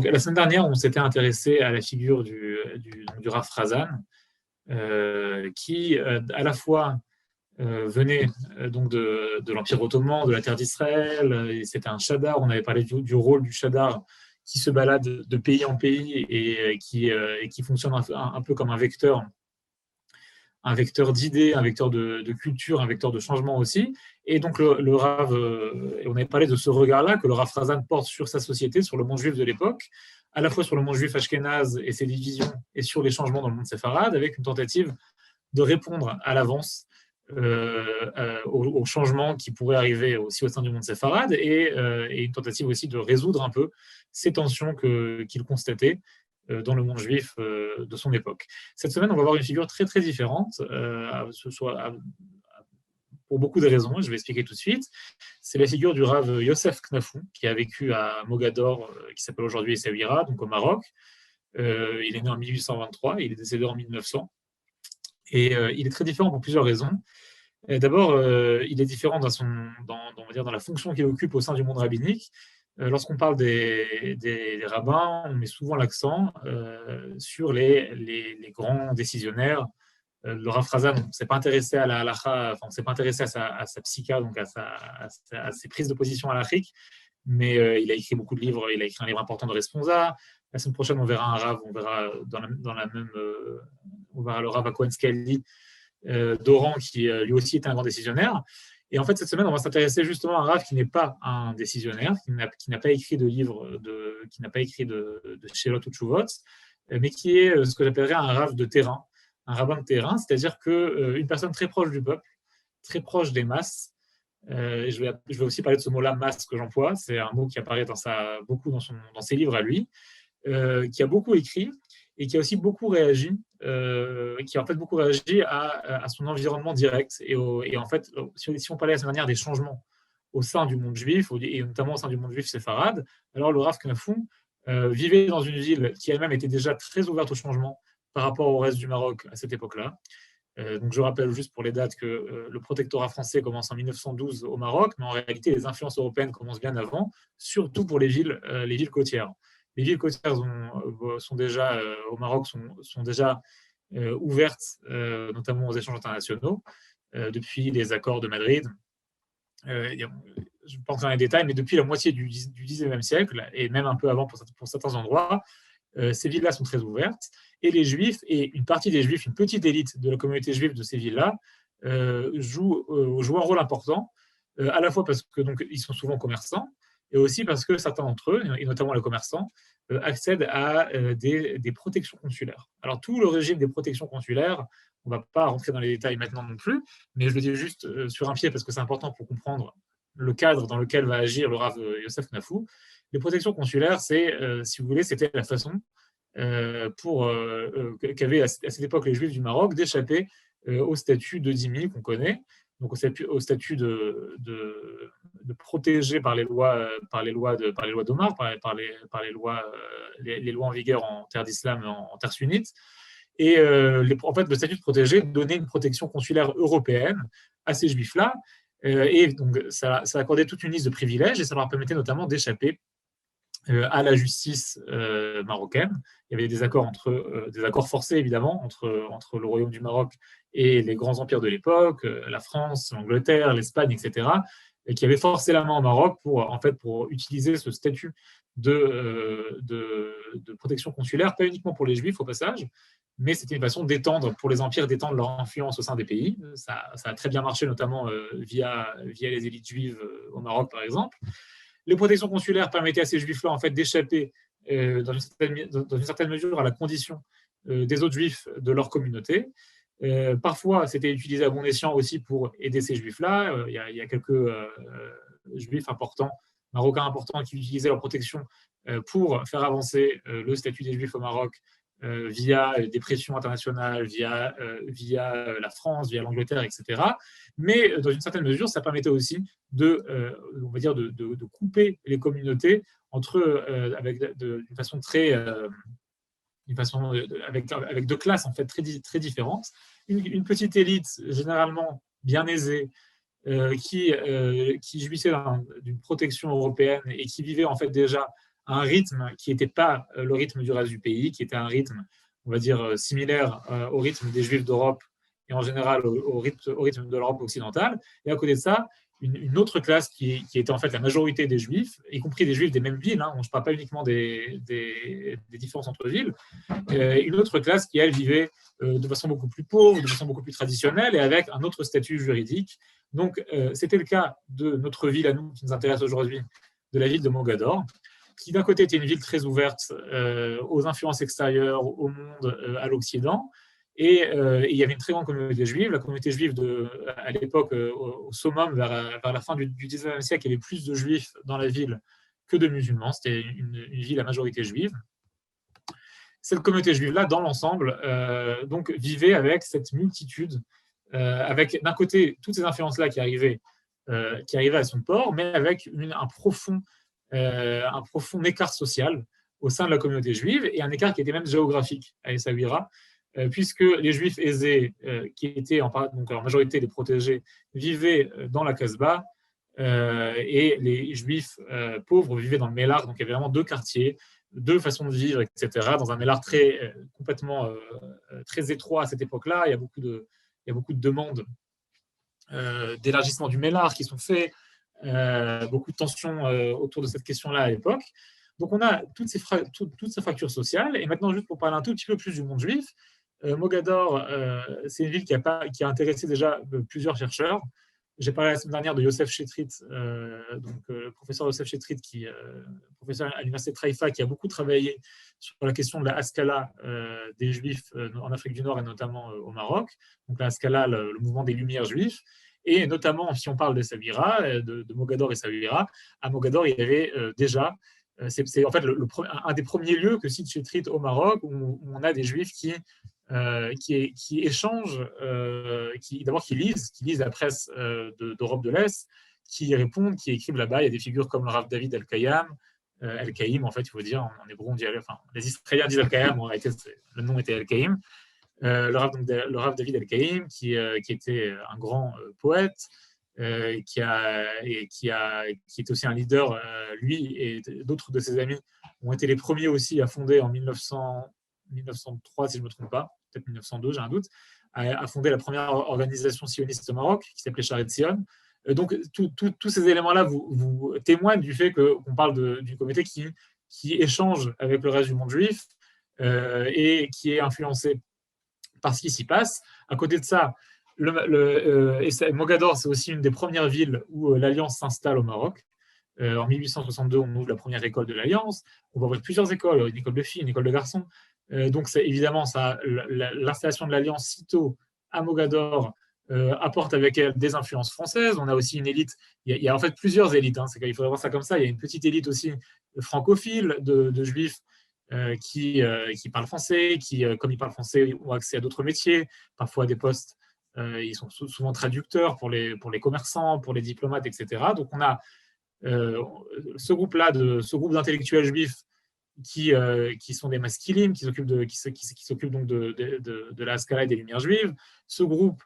donc la semaine dernière, on s'était intéressé à la figure du Rav Frazan, qui à la fois venait donc de l'Empire ottoman, de la terre d'Israël, et c'était un Shadar. On avait parlé du rôle du Shadar qui se balade de pays en pays et qui fonctionne un peu comme un vecteur d'idées, un vecteur de culture, un vecteur de changement aussi. Et donc le Rav, on avait parlé de ce regard-là que le Rav Frazan porte sur sa société, sur le monde juif de l'époque, à la fois sur le monde juif ashkénaze et ses divisions, et sur les changements dans le monde séfarade, avec une tentative de répondre à l'avance aux changements qui pourraient arriver aussi au sein du monde séfarade, et une tentative aussi de résoudre un peu ces tensions qu'il constatait dans le monde juif de son époque. Cette semaine, on va voir une figure très très différente, pour beaucoup de raisons, je vais expliquer tout de suite. C'est la figure du Rav Yosef Knafou, qui a vécu à Mogador, qui s'appelle aujourd'hui Essaouira, donc au Maroc. Il est né en 1823, il est décédé en 1900. Et il est très différent pour plusieurs raisons. D'abord, il est différent on va dire, dans la fonction qu'il occupe au sein du monde rabbinique. Lorsqu'on parle des rabbins, on met souvent l'accent sur les grands décisionnaires. Le Rav Frazan, on ne s'est pas intéressé à la halacha, on ne s'est pas intéressé à sa psycha, donc à ses prises de position halachiques, mais il a écrit beaucoup de livres. Il a écrit un livre important de Responsa. La semaine prochaine, on verra un Rav, on verra dans la même, on verra le Rav Cohen Scali d'Oran, qui lui aussi est un grand décisionnaire. Et en fait, cette semaine, on va s'intéresser justement à un Rav qui n'est pas un décisionnaire, qui n'a pas écrit de livre, qui n'a pas écrit de Shelot ou Tshuvot, mais qui est ce que j'appellerais un Rav de terrain, un rabbin de terrain, c'est-à-dire qu'une personne très proche du peuple, très proche des masses. Je vais aussi parler de ce mot-là, masse, que j'emploie. C'est un mot qui apparaît beaucoup dans ses livres à lui, qui a beaucoup écrit et qui a aussi beaucoup réagi, qui a en fait beaucoup réagi à son environnement direct. Et en fait, si on parlait à cette manière des changements au sein du monde juif, et notamment au sein du monde juif séfarade, alors le Rav Knafou vivait dans une ville qui elle-même était déjà très ouverte au changement par rapport au reste du Maroc à cette époque-là. Donc je rappelle juste pour les dates que le protectorat français commence en 1912 au Maroc, mais en réalité les influences européennes commencent bien avant, surtout pour les villes côtières. Les villes côtières sont déjà au Maroc sont déjà ouvertes, notamment aux échanges internationaux, depuis les accords de Madrid. Je pense dans les détails, mais depuis la moitié du XIXe siècle, et même un peu avant pour certains endroits, ces villes-là sont très ouvertes, et les Juifs, et une partie des Juifs, une petite élite de la communauté juive de ces villes-là, jouent un rôle important, à la fois parce que donc, ils sont souvent commerçants, et aussi parce que certains d'entre eux, et notamment les commerçants, accèdent à des protections consulaires. Alors tout le régime des protections consulaires, on ne va pas rentrer dans les détails maintenant non plus, mais je le dis juste sur un pied parce que c'est important pour comprendre le cadre dans lequel va agir le Rav Yosef Knafou. Les protections consulaires, si vous voulez, c'était la façon qu'avaient à cette époque les Juifs du Maroc d'échapper au statut de dhimmi qu'on connaît, donc au statut de protégé par les lois d'Omar, par les lois en vigueur en terre d'islam, en terre sunnite. Et en fait, le statut de protégé donnait une protection consulaire européenne à ces Juifs-là. Et donc, ça accordait toute une liste de privilèges et ça leur permettait notamment d'échapper à la justice marocaine. Il y avait des accords des accords forcés évidemment entre le Royaume du Maroc et les grands empires de l'époque, la France, l'Angleterre, l'Espagne, etc., et qui avaient forcé la main au Maroc pour utiliser ce statut de protection consulaire, pas uniquement pour les Juifs au passage, mais c'était une façon pour les empires d'étendre leur influence au sein des pays. Ça a très bien marché, notamment via les élites juives au Maroc, par exemple. Les protections consulaires permettaient à ces juifs-là en fait, d'échapper dans une certaine mesure à la condition des autres juifs de leur communauté. Parfois, c'était utilisé à bon escient aussi pour aider ces juifs-là. Il y a quelques juifs importants, marocains importants, qui utilisaient leur protection pour faire avancer le statut des juifs au Maroc via des pressions internationales, via la France, via l'Angleterre, etc. Mais dans une certaine mesure, ça permettait aussi on va dire de couper les communautés entre eux d'une façon très avec deux classes en fait très différentes. Une petite élite généralement bien aisée qui jouissait d'une protection européenne et qui vivait en fait déjà à un rythme qui n'était pas le rythme du reste du pays, qui était un rythme, on va dire, similaire au rythme des Juifs d'Europe et en général au rythme de l'Europe occidentale. Et à côté de ça, une autre classe qui était en fait la majorité des Juifs, y compris des Juifs des mêmes villes, je ne parle pas uniquement des différences entre villes, une autre classe qui, elle, vivait de façon beaucoup plus pauvre, de façon beaucoup plus traditionnelle et avec un autre statut juridique. Donc, c'était le cas de notre ville à nous, qui nous intéresse aujourd'hui, de la ville de Mogador, qui d'un côté était une ville très ouverte aux influences extérieures, au monde, à l'Occident, et il y avait une très grande communauté juive. La communauté juive, à l'époque, au summum, vers la fin du XIXe siècle, il y avait plus de juifs dans la ville que de musulmans. C'était une ville à majorité juive. Cette communauté juive-là, dans l'ensemble, donc vivait avec cette multitude, avec d'un côté toutes ces influences-là qui arrivaient à son port, mais avec un profond écart social au sein de la communauté juive, et un écart qui était même géographique à Essaouira, puisque les juifs aisés, qui étaient donc en majorité des protégés, vivaient dans la Casbah, et les juifs pauvres vivaient dans le Mélar. Donc il y avait vraiment deux quartiers, deux façons de vivre, etc. Dans un Mélar complètement très étroit à cette époque-là. Il y a beaucoup de demandes d'élargissement du Mélar qui sont faites, beaucoup de tensions autour de cette question-là à l'époque. Donc on a toutes ces fractures sociales. Et maintenant, juste pour parler un tout petit peu plus du monde juif, Mogador, c'est une ville qui a intéressé déjà plusieurs chercheurs. J'ai parlé la semaine dernière de Youssef Chetrit, le professeur Youssef Chetrit, professeur à l'université de Haïfa, qui a beaucoup travaillé sur la question de la Haskalah des Juifs en Afrique du Nord et notamment au Maroc. Donc la Haskalah, le mouvement des Lumières juifs. Et notamment, si on parle d'Essaouira, de Mogador et Essaouira, à Mogador, il y avait déjà, c'est en fait un des premiers lieux que cite Chetrit au Maroc, où on a des Juifs qui échangent, d'abord qui lisent la presse d'Europe de l'Est, qui répondent, qui écrivent là-bas. Il y a des figures comme le Rav David El-Kayam, El-Kaïm, en fait, il faut dire, en hébreu, on dit, enfin, les Israéliens disent El-Kayam, en réalité, le nom était El-Kaïm. Le Rav David El-Kaïm, qui était un grand poète, qui était aussi un leader, lui et d'autres de ses amis ont été les premiers aussi à fonder en 1903, si je ne me trompe pas, peut-être 1902, j'ai un doute, a fondé la première organisation sioniste au Maroc, qui s'appelait Sharet Zion. Donc, tous ces éléments-là vous témoignent du fait qu'on parle d'une communauté qui échange avec le reste du monde juif et qui est influencé par ce qui s'y passe. À côté de ça, Mogador, c'est aussi une des premières villes où l'Alliance s'installe au Maroc. En 1862, on ouvre la première école de l'Alliance. On va ouvrir plusieurs écoles, une école de filles, une école de garçons. Donc, évidemment, l'installation de l'Alliance sitôt à Mogador apporte avec elle des influences françaises. On a aussi une élite. Il y a en fait plusieurs élites. Il faudrait voir ça comme ça. Il y a une petite élite aussi francophile de juifs qui parlent français, qui, comme ils parlent français, ont accès à d'autres métiers, parfois à des postes. Ils sont souvent traducteurs pour les commerçants, pour les diplomates, etc. Donc, on a ce groupe d'intellectuels juifs qui sont des maskilim, qui s'occupent donc de la Haskalah et des Lumières juives, ce groupe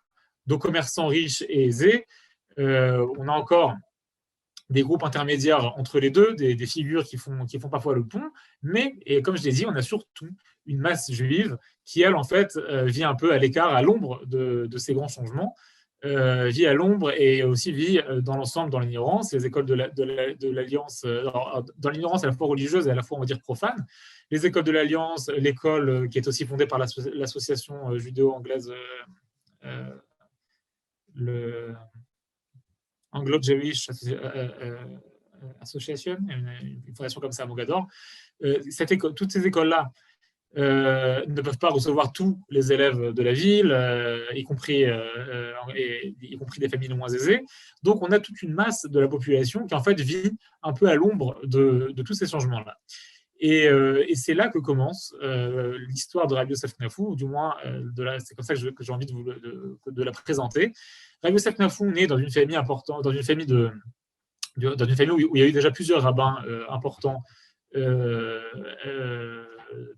de commerçants riches et aisés. On a encore des groupes intermédiaires entre les deux, des figures qui font parfois le pont, mais, et comme je l'ai dit, on a surtout une masse juive qui, elle, en fait, vit un peu à l'écart, à l'ombre de ces grands changements, vit à l'ombre et aussi vit dans l'ensemble dans l'ignorance. Les écoles de l'Alliance, dans l'ignorance à la fois religieuse et à la fois, on va dire, profane. Les écoles de l'Alliance, l'école qui est aussi fondée par l'association judéo-anglaise, le Anglo-Jewish Association, une fondation comme ça à Mogador. Toutes ces écoles-là ne peuvent pas recevoir tous les élèves de la ville, y compris des familles moins aisées. Donc, on a toute une masse de la population qui, en fait, vit un peu à l'ombre de tous ces changements-là. Et c'est là que commence l'histoire de Rabbi Yosef Knafou, ou du moins, c'est comme ça que j'ai envie de la présenter. Rabbi Yosef Knafou naît dans une famille importante, dans une famille où il y a eu déjà plusieurs rabbins importants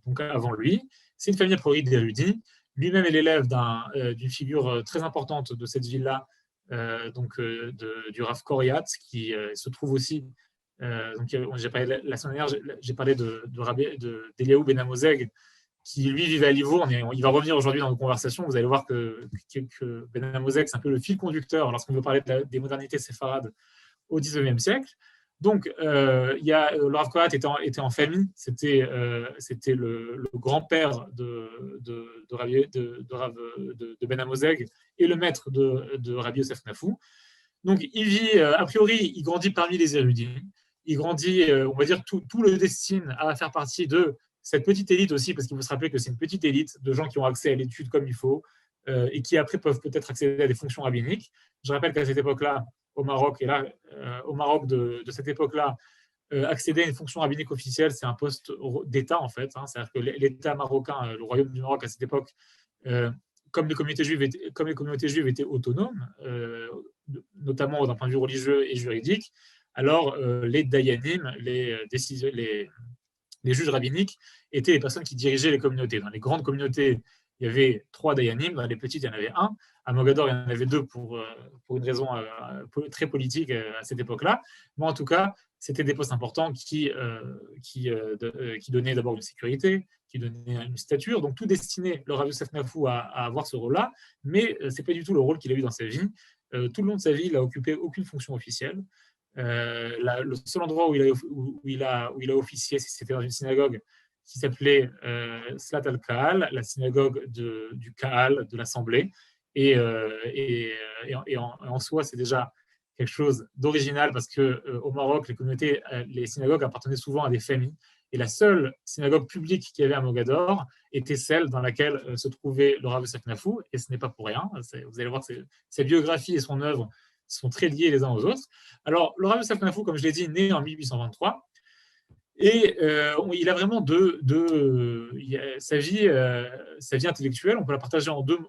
donc avant lui. C'est une famille a priori d'érudits. Lui-même est l'élève d'une figure très importante de cette ville-là, du Rav Koriat, qui se trouve aussi Donc, j'ai parlé la semaine dernière, j'ai parlé d'Eliaou Ben Amozeg, qui lui vivait à Livourne, et il va revenir aujourd'hui dans nos conversations. Vous allez voir que Ben Amozeg, c'est un peu le fil conducteur lorsqu'on veut parler des modernités séfarades au XIXe siècle. Donc, le Rav Kohat était en famille. C'était le grand-père de Ben Amozeg et le maître de Rabbi Yosef Nafou. Donc, il vit, a priori, il grandit parmi les érudits. Il grandit, on va dire, tout le destine à faire partie de cette petite élite aussi, parce qu'il faut se rappeler que c'est une petite élite de gens qui ont accès à l'étude comme il faut et qui après peuvent peut-être accéder à des fonctions rabbiniques. Je rappelle qu'à cette époque-là, au Maroc, et là, au Maroc de cette époque-là, accéder à une fonction rabbinique officielle, c'est un poste d'État en fait. C'est-à-dire que l'État marocain, le royaume du Maroc à cette époque, comme les communautés juives étaient autonomes, notamment d'un point de vue religieux et juridique, alors les dayanim, les juges rabbiniques, étaient les personnes qui dirigeaient les communautés. Dans les grandes communautés, il y avait 3 dayanim, dans les petites, il y en avait un. À Mogador, il y en avait 2 pour une raison très politique à cette époque-là. Mais en tout cas, c'était des postes importants qui donnaient d'abord une sécurité, qui donnaient une stature. Donc, tout destiné le Rav Yosef Nafou à avoir ce rôle-là, mais ce n'est pas du tout le rôle qu'il a eu dans sa vie. Tout le long de sa vie, il n'a occupé aucune fonction officielle. Le seul endroit où il a officié, c'était dans une synagogue qui s'appelait Slat al-Kahal, la synagogue du Kahal, de l'Assemblée. Et en soi, c'est déjà quelque chose d'original parce qu'au Maroc, les synagogues appartenaient souvent à des familles. Et la seule synagogue publique qu'il y avait à Mogador était celle dans laquelle se trouvait le Rav Yosef Nafou. Et ce n'est pas pour rien. Vous allez voir que sa biographie et son œuvre sont très liés les uns aux autres. Alors, le Rav Yosef Nafou, comme je l'ai dit, né en 1823. Et il a vraiment sa vie intellectuelle, on peut la partager en deux.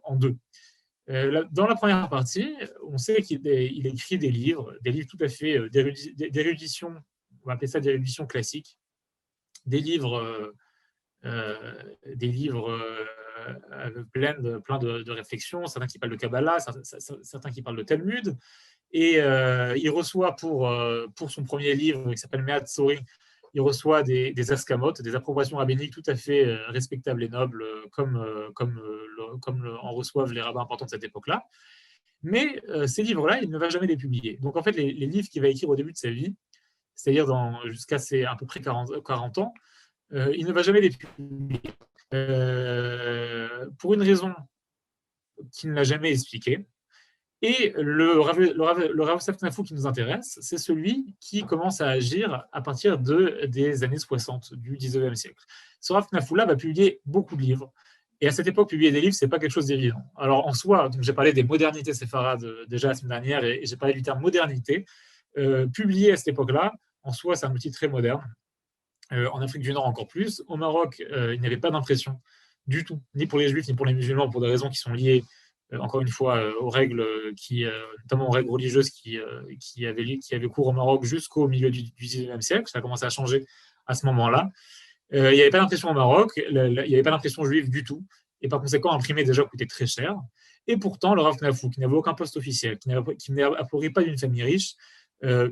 Dans la première partie, on sait qu'il écrit des livres tout à fait d'érudition, on va appeler ça d'érudition classique, des livres plein de réflexions, certains qui parlent de Kabbalah, certains qui parlent de Talmud. Et il reçoit pour son premier livre qui s'appelle Me'at Sori, il reçoit des ascamotes, des approbations rabbiniques tout à fait respectables et nobles, comme en reçoivent les rabbins importants de cette époque-là. Mais ces livres-là, il ne va jamais les publier. Donc en fait, les livres qu'il va écrire au début de sa vie, c'est-à-dire jusqu'à à peu près 40 ans, il ne va jamais les publier. Pour une raison qu'il n'a jamais expliquée. Et le Rav Yosef Nafou qui nous intéresse, c'est celui qui commence à agir à partir des années 60 du 19e siècle. Ce Rav Nafou-là va publier beaucoup de livres. Et à cette époque, publier des livres, ce n'est pas quelque chose d'évident. Alors en soi, j'ai parlé des modernités séfarades déjà la semaine dernière, et j'ai parlé du terme modernité. Publier à cette époque-là, en soi, c'est un outil très moderne. En Afrique du Nord encore plus. Au Maroc, il n'y avait pas d'impression du tout, ni pour les juifs, ni pour les musulmans, pour des raisons qui sont liées encore une fois, aux règles, notamment aux règles religieuses qui avaient cours au Maroc jusqu'au milieu du XIXe siècle. Ça a commencé à changer à ce moment-là. Il n'y avait pas d'impression au Maroc, il n'y avait pas d'impression juive du tout, et par conséquent, imprimer déjà coûtait très cher. Et pourtant, le Rav Nafou, qui n'avait aucun poste officiel, qui n'est a priori pas d'une famille riche,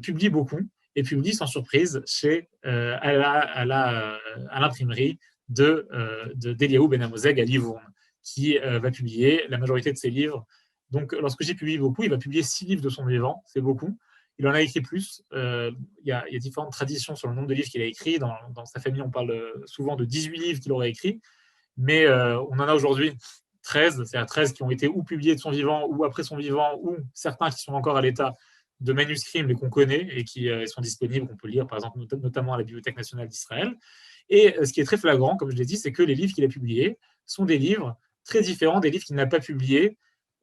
publie beaucoup, et publie sans surprise à l'imprimerie d'Eliaou Ben Amozeg à Livourne, qui va publier la majorité de ses livres. Donc, lorsque j'ai publié beaucoup, il va publier 6 livres de son vivant, c'est beaucoup. Il en a écrit plus. Il y a différentes traditions sur le nombre de livres qu'il a écrits. Dans sa famille, on parle souvent de 18 livres qu'il aurait écrits, mais on en a aujourd'hui 13, c'est-à-dire 13 qui ont été ou publiés de son vivant, ou après son vivant, ou certains qui sont encore à l'état de manuscrits, mais qu'on connaît et qui sont disponibles, qu'on peut lire, par exemple, notamment à la Bibliothèque nationale d'Israël. Et ce qui est très flagrant, comme je l'ai dit, c'est que les livres qu'il a publiés sont des livres très différents des livres qu'il n'a pas publiés,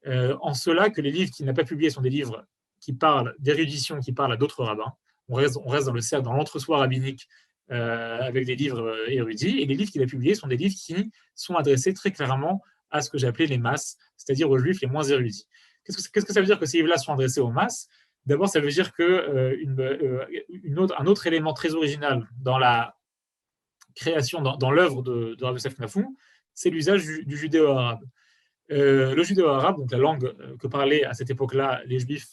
en cela que les livres qu'il n'a pas publiés sont des livres qui parlent d'érudition, qui parlent à d'autres rabbins. On reste dans le cercle, dans l'entre-soi rabbinique, avec des livres érudits, et les livres qu'il a publiés sont des livres qui sont adressés très clairement à ce que j'ai appelé les masses, c'est-à-dire aux juifs les moins érudits. Qu'est-ce que ça veut dire que ces livres-là sont adressés aux masses? D'abord, ça veut dire qu'un autre élément très original dans la création, dans l'œuvre de Rav Yosef Nafou, c'est l'usage du judéo-arabe. Le judéo-arabe, donc la langue que parlaient à cette époque-là les juifs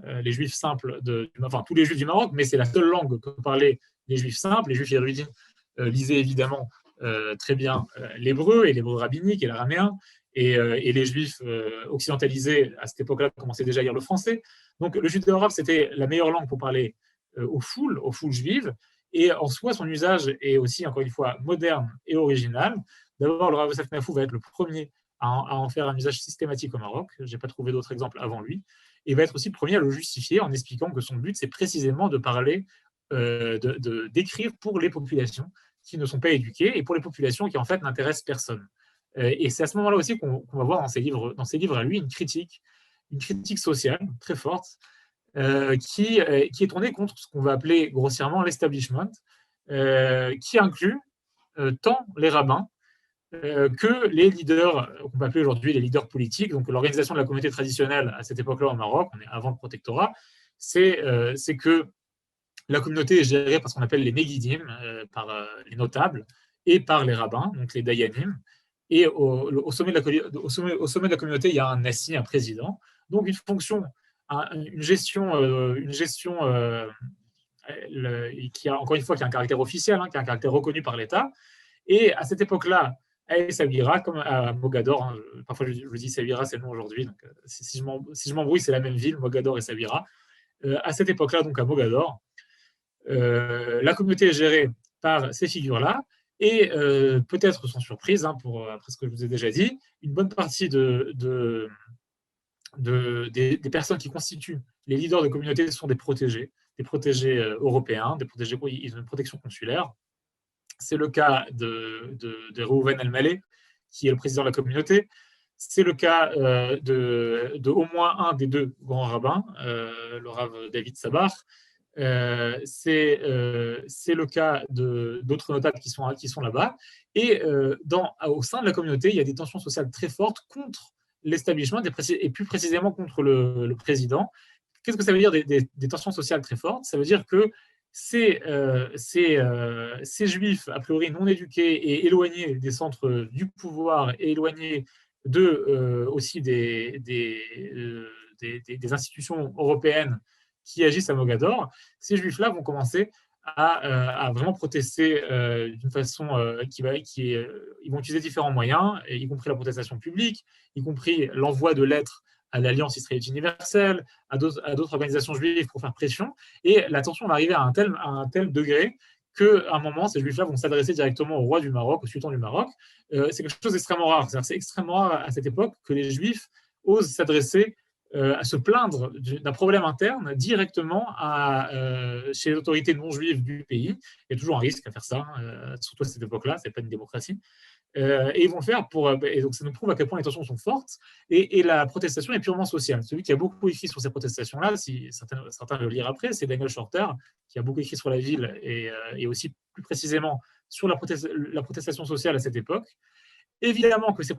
les juifs simples, enfin tous les juifs du Maroc, mais c'est la seule langue que parlaient les juifs simples. Les juifs érudits lisaient évidemment très bien l'hébreu et l'hébreu rabbinique et l'araméen, et les juifs occidentalisés à cette époque-là commençaient déjà à lire le français. Donc le judéo-arabe, c'était la meilleure langue pour parler aux foules juives, et en soi, son usage est aussi, encore une fois, moderne et original. D'abord, le Rav Yosef Nafou va être le premier à en faire un usage systématique au Maroc. Je n'ai pas trouvé d'autres exemples avant lui. Et va être aussi le premier à le justifier en expliquant que son but, c'est précisément de parler, d'écrire pour les populations qui ne sont pas éduquées et pour les populations qui, en fait, n'intéressent personne. Et c'est à ce moment-là aussi qu'on va voir dans ses livres à lui une critique sociale très forte, qui est tournée contre ce qu'on va appeler grossièrement l'establishment, qui inclut tant les rabbins que les leaders, qu'on peut appeler aujourd'hui les leaders politiques. Donc l'organisation de la communauté traditionnelle à cette époque-là au Maroc, on est avant le protectorat, c'est que la communauté est gérée par ce qu'on appelle les Néguidim, par les notables, et par les rabbins, donc les Dayanim. Et au sommet de la communauté, il y a un nassi, un président. Donc une fonction, une gestion qui a, encore une fois, qui a un caractère officiel, qui a un caractère reconnu par l'État. Et à cette époque-là, à Essaouira, comme à Mogador, parfois je dis Essaouira, c'est le nom aujourd'hui, donc si je m'embrouille, c'est la même ville, Mogador et Essaouira. À cette époque-là, donc à Mogador, la communauté est gérée par ces figures-là, et peut-être sans surprise, après ce que je vous ai déjà dit, une bonne partie des personnes qui constituent les leaders de communauté sont des protégés européens, ils ont une protection consulaire. C'est le cas de Reuven El-Maleh, qui est le président de la communauté. C'est le cas de au moins un des deux grands rabbins, le Rav David Sabar. C'est le cas d'autres notables qui sont là-bas. Et au sein de la communauté, il y a des tensions sociales très fortes contre l'establishment et plus précisément contre le président. Qu'est-ce que ça veut dire des tensions sociales très fortes? Ça veut dire que ces juifs, a priori non éduqués et éloignés des centres du pouvoir, et éloignés aussi des institutions européennes qui agissent à Mogador, ces juifs-là vont commencer à vraiment protester d'une façon ils vont utiliser différents moyens, y compris la protestation publique, y compris l'envoi de lettres à l'Alliance israélite universelle, à d'autres organisations juives pour faire pression. Et la tension va arriver à un tel degré qu'à un moment, ces juifs-là vont s'adresser directement au roi du Maroc, au sultan du Maroc. C'est quelque chose d'extrêmement rare. C'est extrêmement rare à cette époque que les juifs osent s'adresser à se plaindre d'un problème interne directement chez les autorités non juives du pays. Il y a toujours un risque à faire ça, surtout à cette époque-là, ce n'est pas une démocratie. Et ils vont le faire et donc ça nous prouve à quel point les tensions sont fortes, et la protestation est purement sociale. Celui qui a beaucoup écrit sur ces protestations-là, si certains le lire après, c'est Daniel Shorter, qui a beaucoup écrit sur la ville et aussi plus précisément sur la protestation sociale à cette époque. Évidemment que ces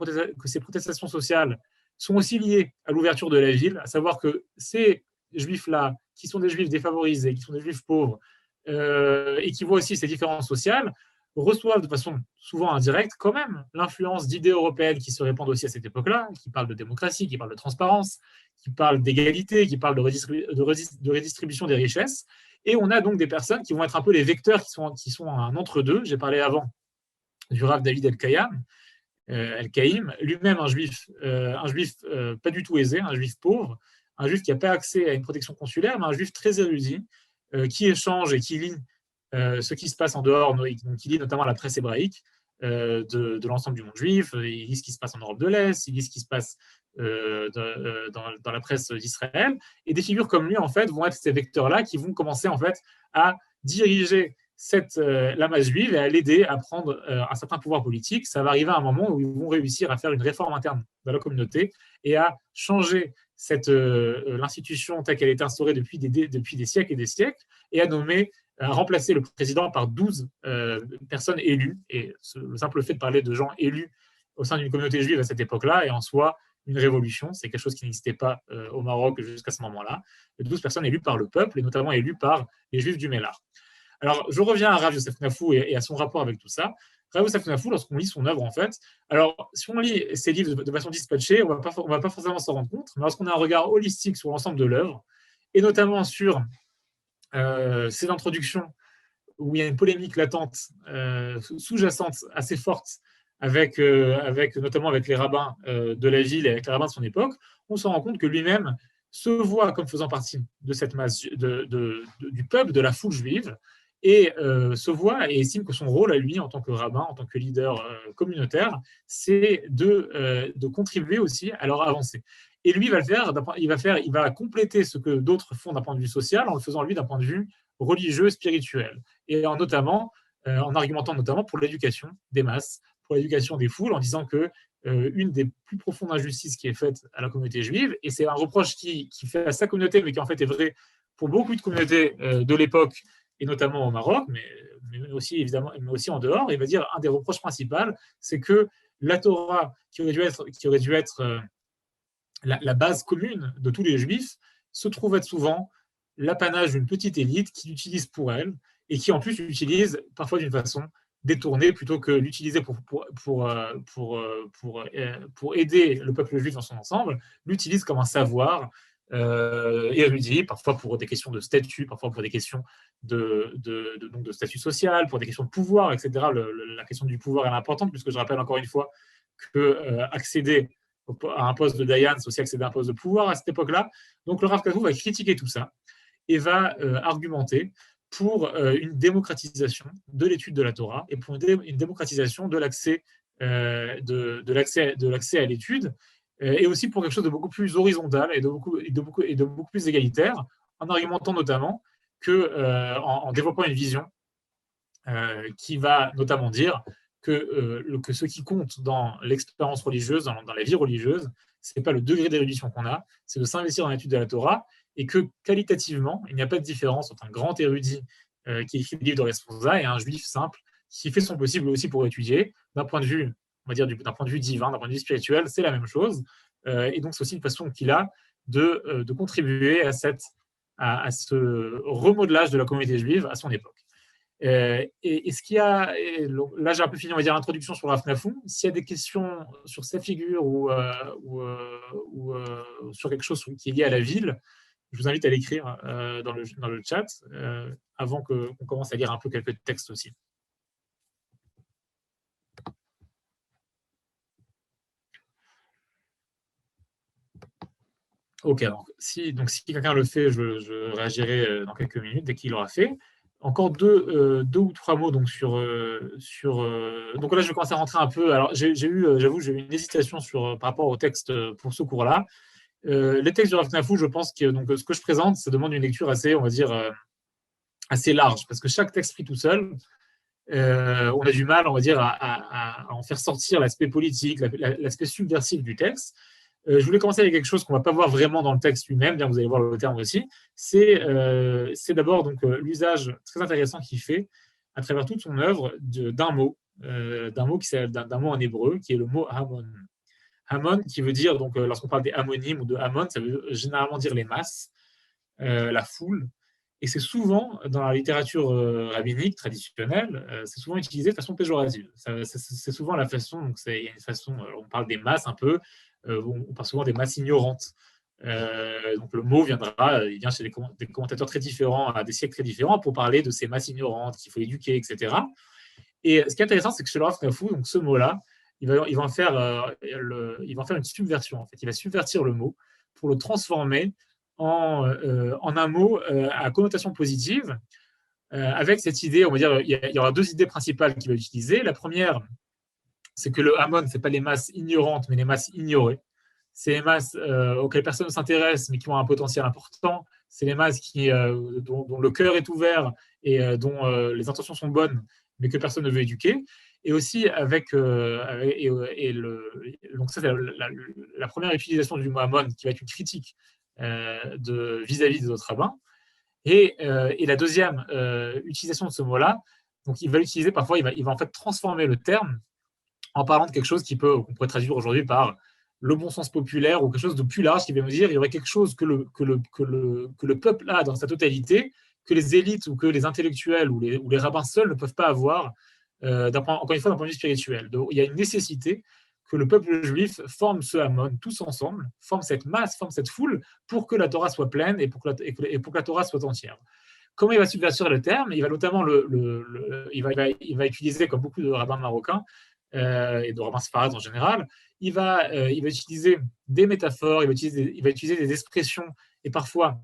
protestations sociales sont aussi liées à l'ouverture de la ville, à savoir que ces juifs-là, qui sont des juifs défavorisés, qui sont des juifs pauvres, et qui voient aussi ces différences sociales, reçoivent de façon souvent indirecte quand même l'influence d'idées européennes qui se répandent aussi à cette époque-là, qui parlent de démocratie, qui parlent de transparence, qui parlent d'égalité, qui parlent de redistribution des richesses. Et on a donc des personnes qui vont être un peu les vecteurs qui sont un entre-deux. J'ai parlé avant du Rav David El-Kaïm, lui-même un juif pas du tout aisé, un juif pauvre, un juif qui n'a pas accès à une protection consulaire, mais un juif très érudit, qui échange et qui lit ce qui se passe en dehors, donc il lit notamment la presse hébraïque de l'ensemble du monde juif, il lit ce qui se passe en Europe de l'Est, il lit ce qui se passe dans la presse d'Israël, et des figures comme lui, en fait, vont être ces vecteurs-là qui vont commencer, en fait, à diriger la masse juive et à l'aider à prendre un certain pouvoir politique. Ça va arriver à un moment où ils vont réussir à faire une réforme interne dans la communauté et à changer l'institution telle qu'elle est instaurée depuis des siècles et des siècles, et à remplacer le président par 12 personnes élues. Et le simple fait de parler de gens élus au sein d'une communauté juive à cette époque-là est en soi une révolution. C'est quelque chose qui n'existait pas au Maroc jusqu'à ce moment-là. 12 personnes élues par le peuple, et notamment élues par les juifs du Mélar. Alors, je reviens à Rav Yosef Nafou et à son rapport avec tout ça. Rav Yosef Nafou, lorsqu'on lit son œuvre, en fait, alors, si on lit ses livres de façon dispatchée, on va pas forcément s'en rendre compte, mais lorsqu'on a un regard holistique sur l'ensemble de l'œuvre, et notamment sur ces introductions où il y a une polémique latente, sous-jacente, assez forte, notamment avec les rabbins de la ville et avec les rabbins de son époque, on se rend compte que lui-même se voit comme faisant partie de cette masse, du peuple, de la foule juive, et se voit et estime que son rôle à lui, en tant que rabbin, en tant que leader communautaire, c'est de contribuer aussi à leur avancée. Et lui, il va compléter ce que d'autres font d'un point de vue social en le faisant, lui, d'un point de vue religieux, spirituel. Et en argumentant notamment pour l'éducation des masses, pour l'éducation des foules, en disant que une des plus profondes injustices qui est faite à la communauté juive, et c'est un reproche qui fait à sa communauté, mais qui en fait est vrai pour beaucoup de communautés de l'époque, et notamment au Maroc, mais aussi évidemment, mais aussi en dehors, il va dire un des reproches principaux, c'est que la Torah, qui aurait dû être la base commune de tous les juifs, se trouve être souvent l'apanage d'une petite élite qui l'utilise pour elle et qui en plus l'utilise parfois d'une façon détournée plutôt que l'utiliser pour aider le peuple juif dans son ensemble, l'utilise comme un savoir érudit, parfois pour des questions de statut, parfois pour des questions de statut social, pour des questions de pouvoir, etc. La question du pouvoir est importante, puisque je rappelle encore une fois que accéder à un poste de Dayan, c'est aussi accéder à un poste de pouvoir à cette époque-là. Donc le Rav Kazou va critiquer tout ça et va argumenter pour une démocratisation de l'étude de la Torah et pour une démocratisation de l'accès à l'étude et aussi pour quelque chose de beaucoup plus horizontal et de beaucoup plus égalitaire, en argumentant notamment en développant une vision qui va notamment dire que ce qui compte dans l'expérience religieuse, dans la vie religieuse, ce n'est pas le degré d'érudition qu'on a, c'est de s'investir dans l'étude de la Torah, et que qualitativement, il n'y a pas de différence entre un grand érudit qui écrit des livres de Responsa et un juif simple qui fait son possible aussi pour étudier. D'un point de vue, on va dire, d'un point de vue divin, d'un point de vue spirituel, c'est la même chose. Et donc, c'est aussi une façon qu'il a de contribuer à ce remodelage de la communauté juive à son époque. Et ce qu'il y a, là j'ai un peu fini, on va dire, l'introduction sur Rav Nafou. S'il y a des questions sur sa figure ou sur quelque chose qui est lié à la ville, je vous invite à l'écrire dans le chat avant qu'on commence à lire un peu quelques textes aussi. Ok, donc si quelqu'un le fait, je réagirai dans quelques minutes dès qu'il l'aura fait. Encore deux ou trois mots donc donc là je vais commencer à rentrer un peu. Alors j'avoue j'ai eu une hésitation par rapport au texte pour ce cours-là. Les textes de Rav Nafou, je pense que donc ce que je présente, ça demande une lecture assez, on va dire, assez large, parce que chaque texte pris tout seul, on a du mal, on va dire, à en faire sortir l'aspect politique, l'aspect subversif du texte. Je voulais commencer avec quelque chose qu'on ne va pas voir vraiment dans le texte lui-même, bien que vous allez voir le terme aussi. C'est d'abord donc l'usage très intéressant qu'il fait à travers toute son œuvre d'un mot en hébreu, qui est le mot Hamon. Hamon, qui veut dire, donc lorsqu'on parle des Hamonim ou de Hamon, ça veut généralement dire les masses, la foule. Et c'est souvent, dans la littérature rabbinique traditionnelle, c'est souvent utilisé de façon péjorative. C'est souvent la façon, donc il y a une façon, on parle des masses un peu, on parle souvent des masses ignorantes. Donc le mot il vient chez des commentateurs très différents, à des siècles très différents, pour parler de ces masses ignorantes qu'il faut éduquer, etc. Et ce qui est intéressant, c'est que chez le Rav Nafou, donc ce mot-là, il va en faire une subversion. En fait, il va subvertir le mot pour le transformer en un mot à connotation positive, avec cette idée, on va dire, il y aura deux idées principales qu'il va utiliser. La première, c'est que le Hamon, ce n'est pas les masses ignorantes, mais les masses ignorées. C'est les masses auxquelles personne ne s'intéresse, mais qui ont un potentiel important. C'est les masses dont le cœur est ouvert et dont les intentions sont bonnes, mais que personne ne veut éduquer. Et aussi donc ça, c'est la première utilisation du mot Hamon, qui va être une critique vis-à-vis des autres rabbins. Et la deuxième utilisation de ce mot-là, donc il va l'utiliser parfois, il va en fait transformer le terme en parlant de quelque chose qu'on pourrait traduire aujourd'hui par le bon sens populaire ou quelque chose de plus large, qui va nous dire il y aurait quelque chose que le peuple a dans sa totalité, que les élites ou que les intellectuels ou les rabbins seuls ne peuvent pas avoir, encore une fois, d'un point de vue spirituel. Donc, il y a une nécessité que le peuple juif forme ce Hamon tous ensemble, forme cette masse, forme cette foule pour que la Torah soit pleine et pour que la Torah soit entière. Comment il va subvertir le terme? Il va notamment il va utiliser, comme beaucoup de rabbins marocains et de rabbins séfarades en général, il va utiliser des métaphores, il va utiliser des expressions et parfois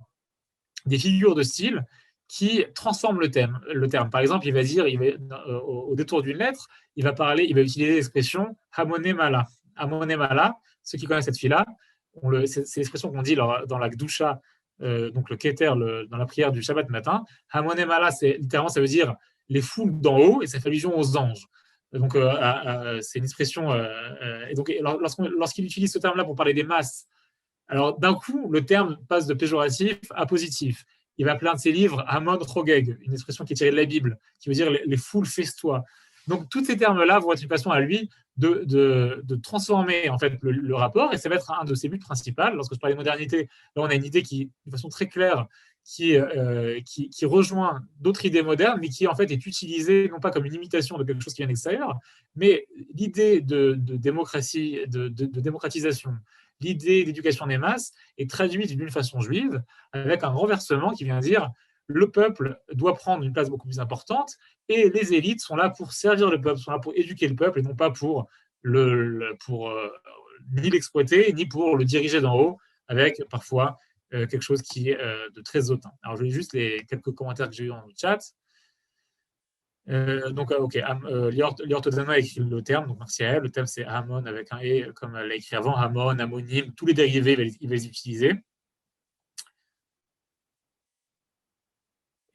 des figures de style qui transforment le terme. Par exemple, il va dire, au détour d'une lettre, il va utiliser l'expression Hamoné Mala. Hamoné Mala, ceux qui connaissent cette fille-là, c'est l'expression qu'on dit dans la Gdusha, donc le Keter, dans la prière du Shabbat matin. Hamoné Mala, littéralement, ça veut dire les foules d'en haut, et ça fait allusion aux anges. Donc, c'est une expression. Et donc, lorsqu'il utilise ce terme-là pour parler des masses, alors d'un coup, le terme passe de péjoratif à positif. Il va appeler un de ses livres Hamon Chogeg, une expression qui est tirée de la Bible, qui veut dire les foules festoient. Donc, tous ces termes-là vont être une façon à lui de transformer en fait le rapport, et ça va être un de ses buts principaux. Lorsque je parle de modernité, là, on a une idée qui, de façon très claire, qui rejoint d'autres idées modernes, mais qui en fait est utilisée non pas comme une imitation de quelque chose qui vient d'extérieur, mais l'idée de démocratie, de démocratisation, l'idée d'éducation des masses est traduite d'une façon juive, avec un renversement qui vient dire le peuple doit prendre une place beaucoup plus importante et les élites sont là pour servir le peuple, sont là pour éduquer le peuple et non pas pour ni l'exploiter, ni pour le diriger d'en haut, avec parfois quelque chose qui est de très hautain. Alors, je vais juste les quelques commentaires que j'ai eu dans le chat. Donc, ok, Lior Todano a écrit le terme, donc merci à elle. Le terme, c'est Hamon avec un E, comme elle l'a écrit avant, Hamon, Hamonyme, tous les dérivés, il va les utiliser.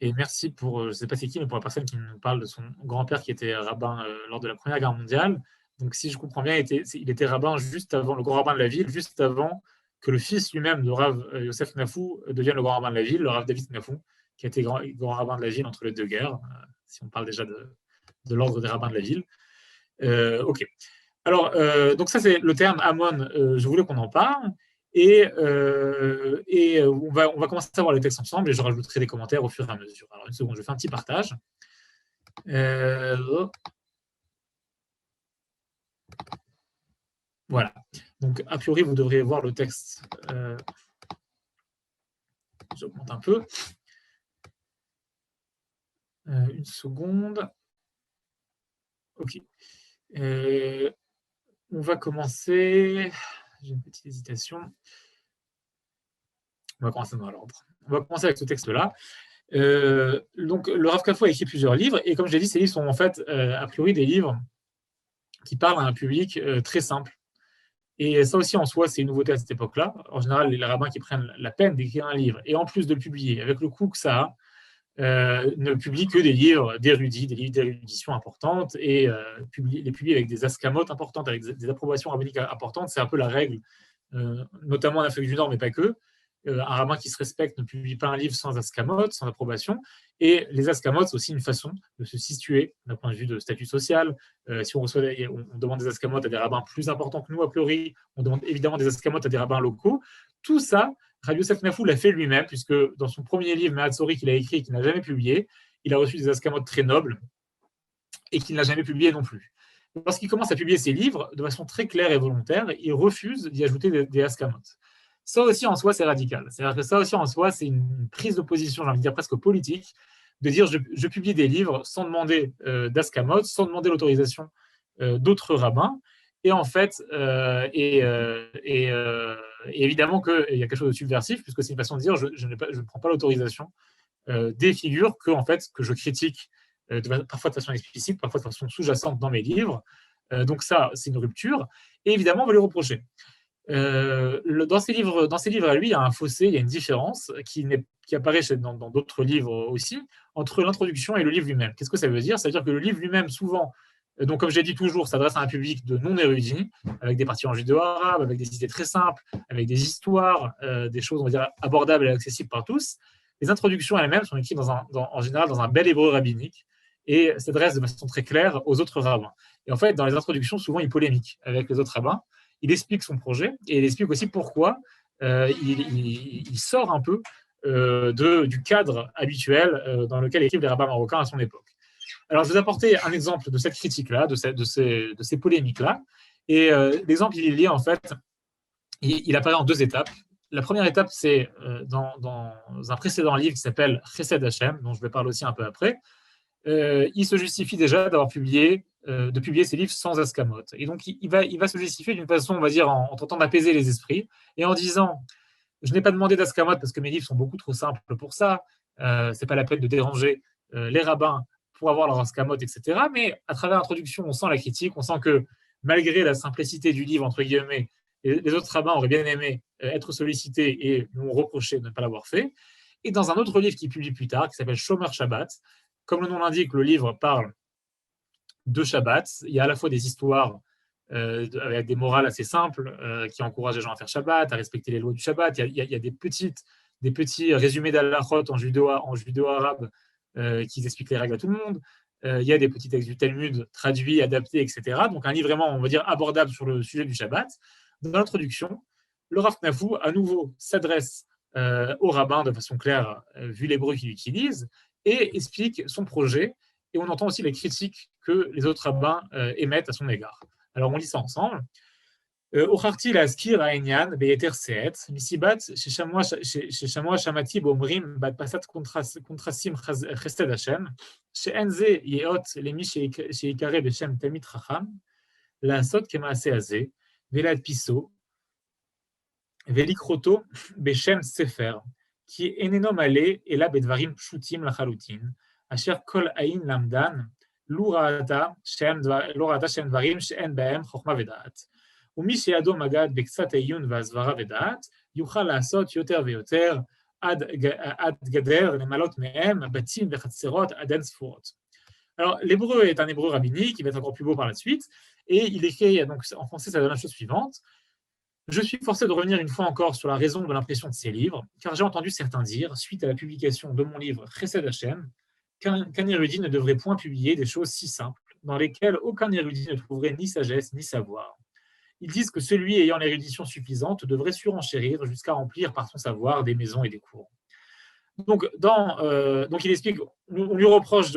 Et merci pour, je ne sais pas c'est qui, mais pour la personne qui nous parle de son grand-père qui était rabbin lors de la Première Guerre mondiale. Donc, si je comprends bien, il était rabbin juste avant, le grand rabbin de la ville, juste avant que le fils lui-même de Rav Yosef Knafou devienne le grand rabbin de la ville, le Rav David Knafou, qui a été grand rabbin de la ville entre les deux guerres, si on parle déjà de l'ordre des rabbins de la ville. Ok. Alors, donc ça, c'est le terme Hamon, je voulais qu'on en parle. Et on va commencer à voir les textes ensemble et je rajouterai des commentaires au fur et à mesure. Alors, une seconde, je fais un petit partage. Voilà. Donc, a priori, vous devriez voir le texte. J'augmente un peu. Une seconde. OK. On va commencer. J'ai une petite hésitation. On va commencer dans l'ordre. On va commencer avec ce texte-là. Donc, le Rav Kafou a écrit plusieurs livres, et comme je l'ai dit, ces livres sont en fait, a priori, des livres qui parlent à un public très simple. Et ça aussi, en soi, c'est une nouveauté à cette époque-là. En général, les rabbins qui prennent la peine d'écrire un livre, et en plus de le publier, avec le coût que ça a, ne publient que des livres d'érudits, des livres d'érudition importantes, et les publient avec des ascamotes importantes, avec des approbations rabbiniques importantes. C'est un peu la règle, notamment en Afrique du Nord, mais pas que. Un rabbin qui se respecte ne publie pas un livre sans ascamote, sans approbation. Et les ascamotes, c'est aussi une façon de se situer d'un point de vue de statut social. Si on demande des ascamotes à des rabbins plus importants que nous, a priori, on demande évidemment des ascamotes à des rabbins locaux. Tout ça, Rabbi Yosef Knafou l'a fait lui-même, puisque dans son premier livre, Mehatzori, qu'il a écrit et qu'il n'a jamais publié, il a reçu des ascamotes très nobles et qu'il n'a jamais publié non plus. Lorsqu'il commence à publier ses livres, de façon très claire et volontaire, il refuse d'y ajouter des ascamotes. Ça aussi en soi, c'est radical. C'est-à-dire que ça aussi en soi, c'est une prise de position, j'ai envie de dire presque politique, de dire je publie des livres sans demander d'ascamotes, sans demander l'autorisation d'autres rabbins. Et en fait, évidemment qu'il y a quelque chose de subversif, puisque c'est une façon de dire je ne prends pas l'autorisation des figures que je critique parfois de façon explicite, parfois de façon sous-jacente dans mes livres. Donc ça, c'est une rupture. Et évidemment, on va lui reprocher. Dans ces livres à lui, il y a un fossé, il y a une différence qui apparaît dans d'autres livres aussi, entre l'introduction et le livre lui-même. Qu'est-ce que ça veut dire? Ça veut dire que le livre lui-même, souvent, donc comme j'ai dit toujours, s'adresse à un public de non-érudits, avec des parties en judéo-arabe, avec des idées très simples, avec des histoires, des choses, on va dire, abordables et accessibles par tous. Les introductions elles-mêmes sont écrites en général dans un bel hébreu rabbinique et s'adressent de façon très claire aux autres rabbins. Et en fait, dans les introductions, souvent, il polémique avec les autres rabbins. Il explique son projet et il explique aussi pourquoi il sort un peu du cadre habituel dans lequel écrivent les rabbins marocains à son époque. Alors, je vais vous apporter un exemple de cette critique-là, de ces polémiques-là, Et l'exemple il est lié, en fait, il apparaît en deux étapes. La première étape, c'est dans un précédent livre qui s'appelle Chesed Hashem, dont je vais parler aussi un peu après. Il se justifie déjà d'avoir publié, de publier ses livres sans ascamote. Et donc, il va se justifier d'une façon, on va dire, en tentant d'apaiser les esprits et en disant je n'ai pas demandé d'ascamote parce que mes livres sont beaucoup trop simples pour ça. C'est pas la peine de déranger les rabbins pour avoir leur ascamote, etc. Mais à travers l'introduction, on sent la critique, on sent que malgré la simplicité du livre, entre guillemets, les autres rabbins auraient bien aimé être sollicités et nous ont reproché de ne pas l'avoir fait. Et dans un autre livre qu'il publie plus tard, qui s'appelle Shomer Shabbat, comme le nom l'indique, le livre parle de Shabbat. Il y a à la fois des histoires avec des morales assez simples qui encouragent les gens à faire Shabbat, à respecter les lois du Shabbat. Il y a des petits résumés d'Alachot en judéo-arabe qui expliquent les règles à tout le monde. Il y a des petits textes du Talmud traduits, adaptés, etc. Donc un livre vraiment, on va dire, abordable sur le sujet du Shabbat. Dans l'introduction, le Rav Knafou, à nouveau, s'adresse au rabbin de façon claire, vu l'hébreu qu'il utilise, et explique son projet. Et on entend aussi les critiques que les autres rabbins émettent à son égard. Alors, on lit ça ensemble. הוכחתי להזכיר העניין ביתר שאת, מסיבת ששמוע שמעתי באומרים בהדפסת קונטרסים חסד השם, שאין זה יאות למי שיקרא בשם תלמיד חכם, לעשות כמעשה הזה, ולהדפיסו, ולקרותו בשם ספר, כי איננו מלא אלא בדברים פשוטים לחלוטין, אשר כל עין למדן לא ראתה שהם דברים שאין בהם חוכמה ודעת. ומי שידו מגד בקצת עיון והסברה ודעת, יוכל לעשות יותר ויותר עד גדר למלות מהם בתים וחצרות עד אין ספורות. Alors, l'hébreu est un hébreu rabbinique, qui va être encore plus beau par la suite, et il écrit, donc en français, ça donne la chose suivante. Je suis forcé de revenir une fois encore sur la raison de l'impression de ces livres, car j'ai entendu certains dire, suite à la publication de mon livre Chesed Hashem, qu'un érudit ne devrait point publier des choses si simples, dans lesquelles aucun érudit ne trouverait ni sagesse ni savoir. Ils disent que celui ayant l'érudition suffisante devrait surenchérir jusqu'à remplir par son savoir des maisons et des cours. Donc il explique, on lui reproche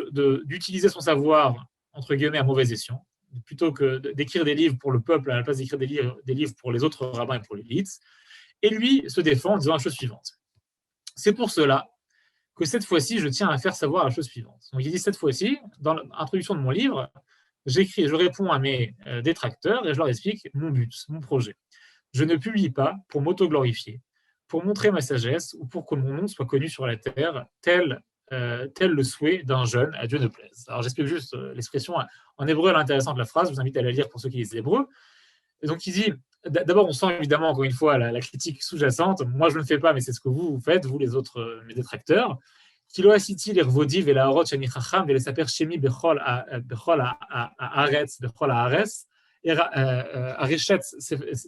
d'utiliser son savoir, entre guillemets, à mauvais escient, plutôt que d'écrire des livres pour le peuple à la place d'écrire des livres pour les autres rabbins et pour l'élite. Et lui se défend en disant la chose suivante. C'est pour cela que cette fois-ci, je tiens à faire savoir la chose suivante. Donc il dit cette fois-ci, dans l'introduction de mon livre, je réponds à mes détracteurs et je leur explique mon but, mon projet. Je ne publie pas pour m'auto-glorifier, pour montrer ma sagesse ou pour que mon nom soit connu sur la terre, tel le souhait d'un jeune, à Dieu ne plaise. Alors j'explique juste l'expression en hébreu, elle est intéressante la phrase, je vous invite à la lire pour ceux qui lisent l'hébreu. Et donc il dit, d'abord on sent évidemment encore une fois la critique sous-jacente, moi je ne le fais pas mais c'est ce que vous faites, vous les autres, mes détracteurs. כי לא עשיתי לכבודי ולהראות שאני חכם ולספר שמי בכל הארץ, בכל הארץ, הרשת